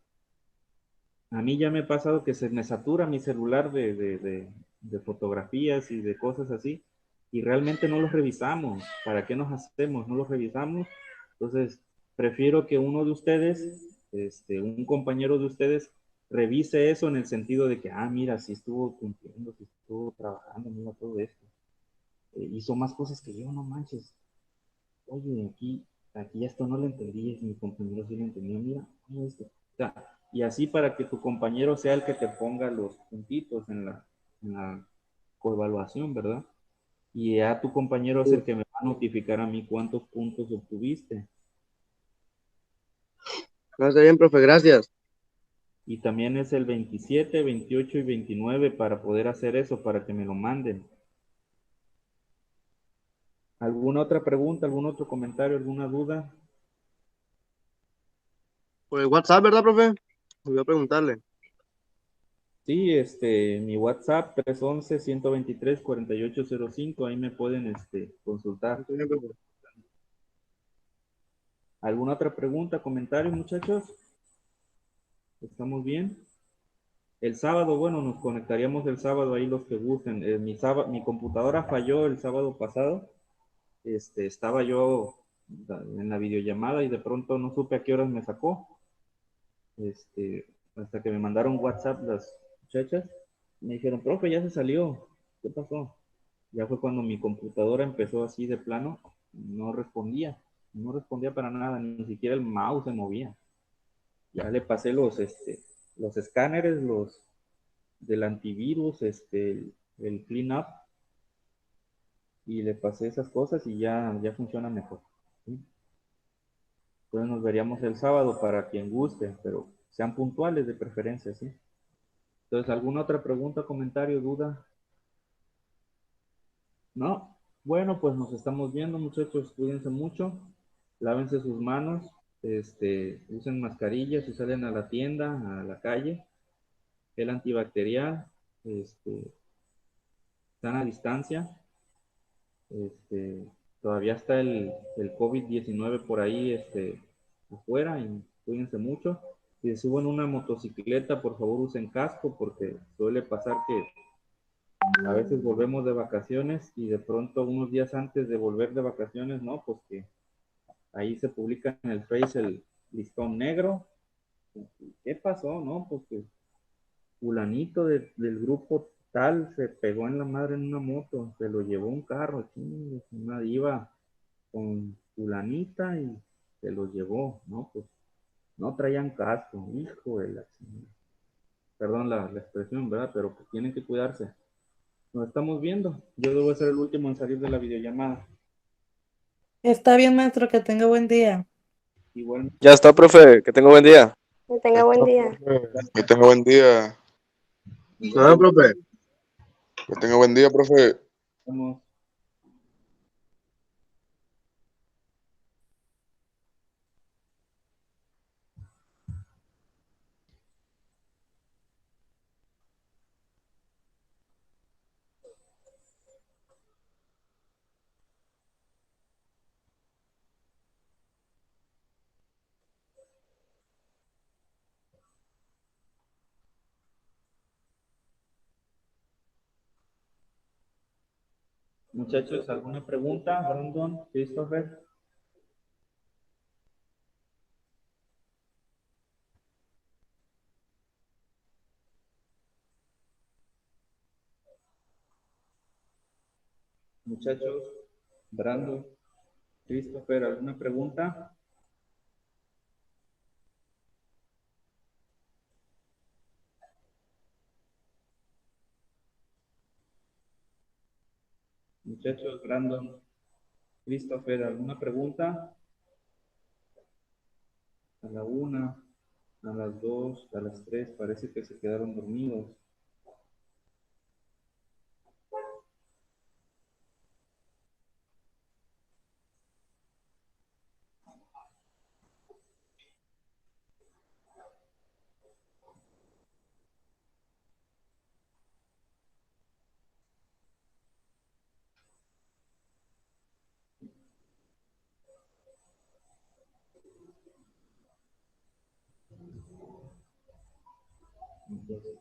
Speaker 2: a mí ya me ha pasado que se me satura mi celular de fotografías y de cosas así, y realmente no los revisamos. ¿Para qué nos hacemos? No los revisamos. Entonces, prefiero que uno de ustedes, un compañero de ustedes, revise eso en el sentido de que, mira, sí estuvo cumpliendo, sí estuvo trabajando, mira todo esto. Hizo más cosas que yo, no manches. Oye, aquí esto no lo entendí, mi compañero sí lo entendió, mira esto. O sea, y así para que tu compañero sea el que te ponga los puntitos en la coevaluación, ¿verdad? Y ya tu compañero es el que me va a notificar a mí cuántos puntos obtuviste.
Speaker 9: No, está bien, profe, gracias.
Speaker 2: Y también es el 27, 28 y 29 para poder hacer eso, para que me lo manden. ¿Alguna otra pregunta, algún otro comentario, alguna duda?
Speaker 9: Por el WhatsApp, ¿verdad, profe? Voy a preguntarle.
Speaker 2: Sí, mi WhatsApp 311-123-4805, ahí me pueden, consultar.
Speaker 9: Está bien, profe.
Speaker 2: ¿Alguna otra pregunta, comentario, muchachos? ¿Estamos bien? El sábado, bueno, nos conectaríamos el sábado ahí los que gusten. Mi computadora falló el sábado pasado. Estaba yo en la videollamada y de pronto no supe a qué horas me sacó. Hasta que me mandaron WhatsApp las muchachas. Me dijeron, profe, ya se salió. ¿Qué pasó? Ya fue cuando mi computadora empezó así de plano. No respondía. No respondía para nada. Ni siquiera el mouse se movía. Ya le pasé los escáneres, los del antivirus, el cleanup, y le pasé esas cosas y ya funciona mejor. ¿Sí? Entonces nos veríamos el sábado para quien guste, pero sean puntuales de preferencia, ¿sí? Entonces, ¿alguna otra pregunta, comentario, duda? ¿No? Bueno, pues nos estamos viendo, muchachos. Cuídense mucho. Lávense sus manos. Usen mascarillas si salen a la tienda, a la calle. Gel antibacterial. Sana distancia. Todavía está el COVID-19 por ahí, afuera, y cuídense mucho. Si se suben una motocicleta, por favor usen casco, porque suele pasar que a veces volvemos de vacaciones y de pronto unos días antes de volver de vacaciones, ¿no? Pues que ahí se publica en el Face el listón negro. ¿Qué pasó, no? Pues que fulanito del grupo tal se pegó en la madre en una moto, se lo llevó un carro, una diva con fulanita y se lo llevó, ¿no? Pues no traían casco, hijo de la chingada. Perdón la expresión, ¿verdad? Pero pues tienen que cuidarse. Nos estamos viendo. Yo debo ser el último en salir de la videollamada.
Speaker 4: Está bien, maestro, que tenga buen día.
Speaker 2: Igual
Speaker 1: Ya está, profe. Que tenga buen día.
Speaker 6: Que tenga buen día.
Speaker 1: Que tenga buen día.
Speaker 9: Ah, profe.
Speaker 1: Que tenga buen día, profe.
Speaker 2: estamos. Muchachos, ¿alguna pregunta? Brandon, Christopher. Muchachos, Brandon, Christopher, ¿alguna pregunta? Muchachos, Brandon, Christopher, ¿alguna pregunta? A la 1, a las 2, a las 3, parece que se quedaron dormidos. Entonces,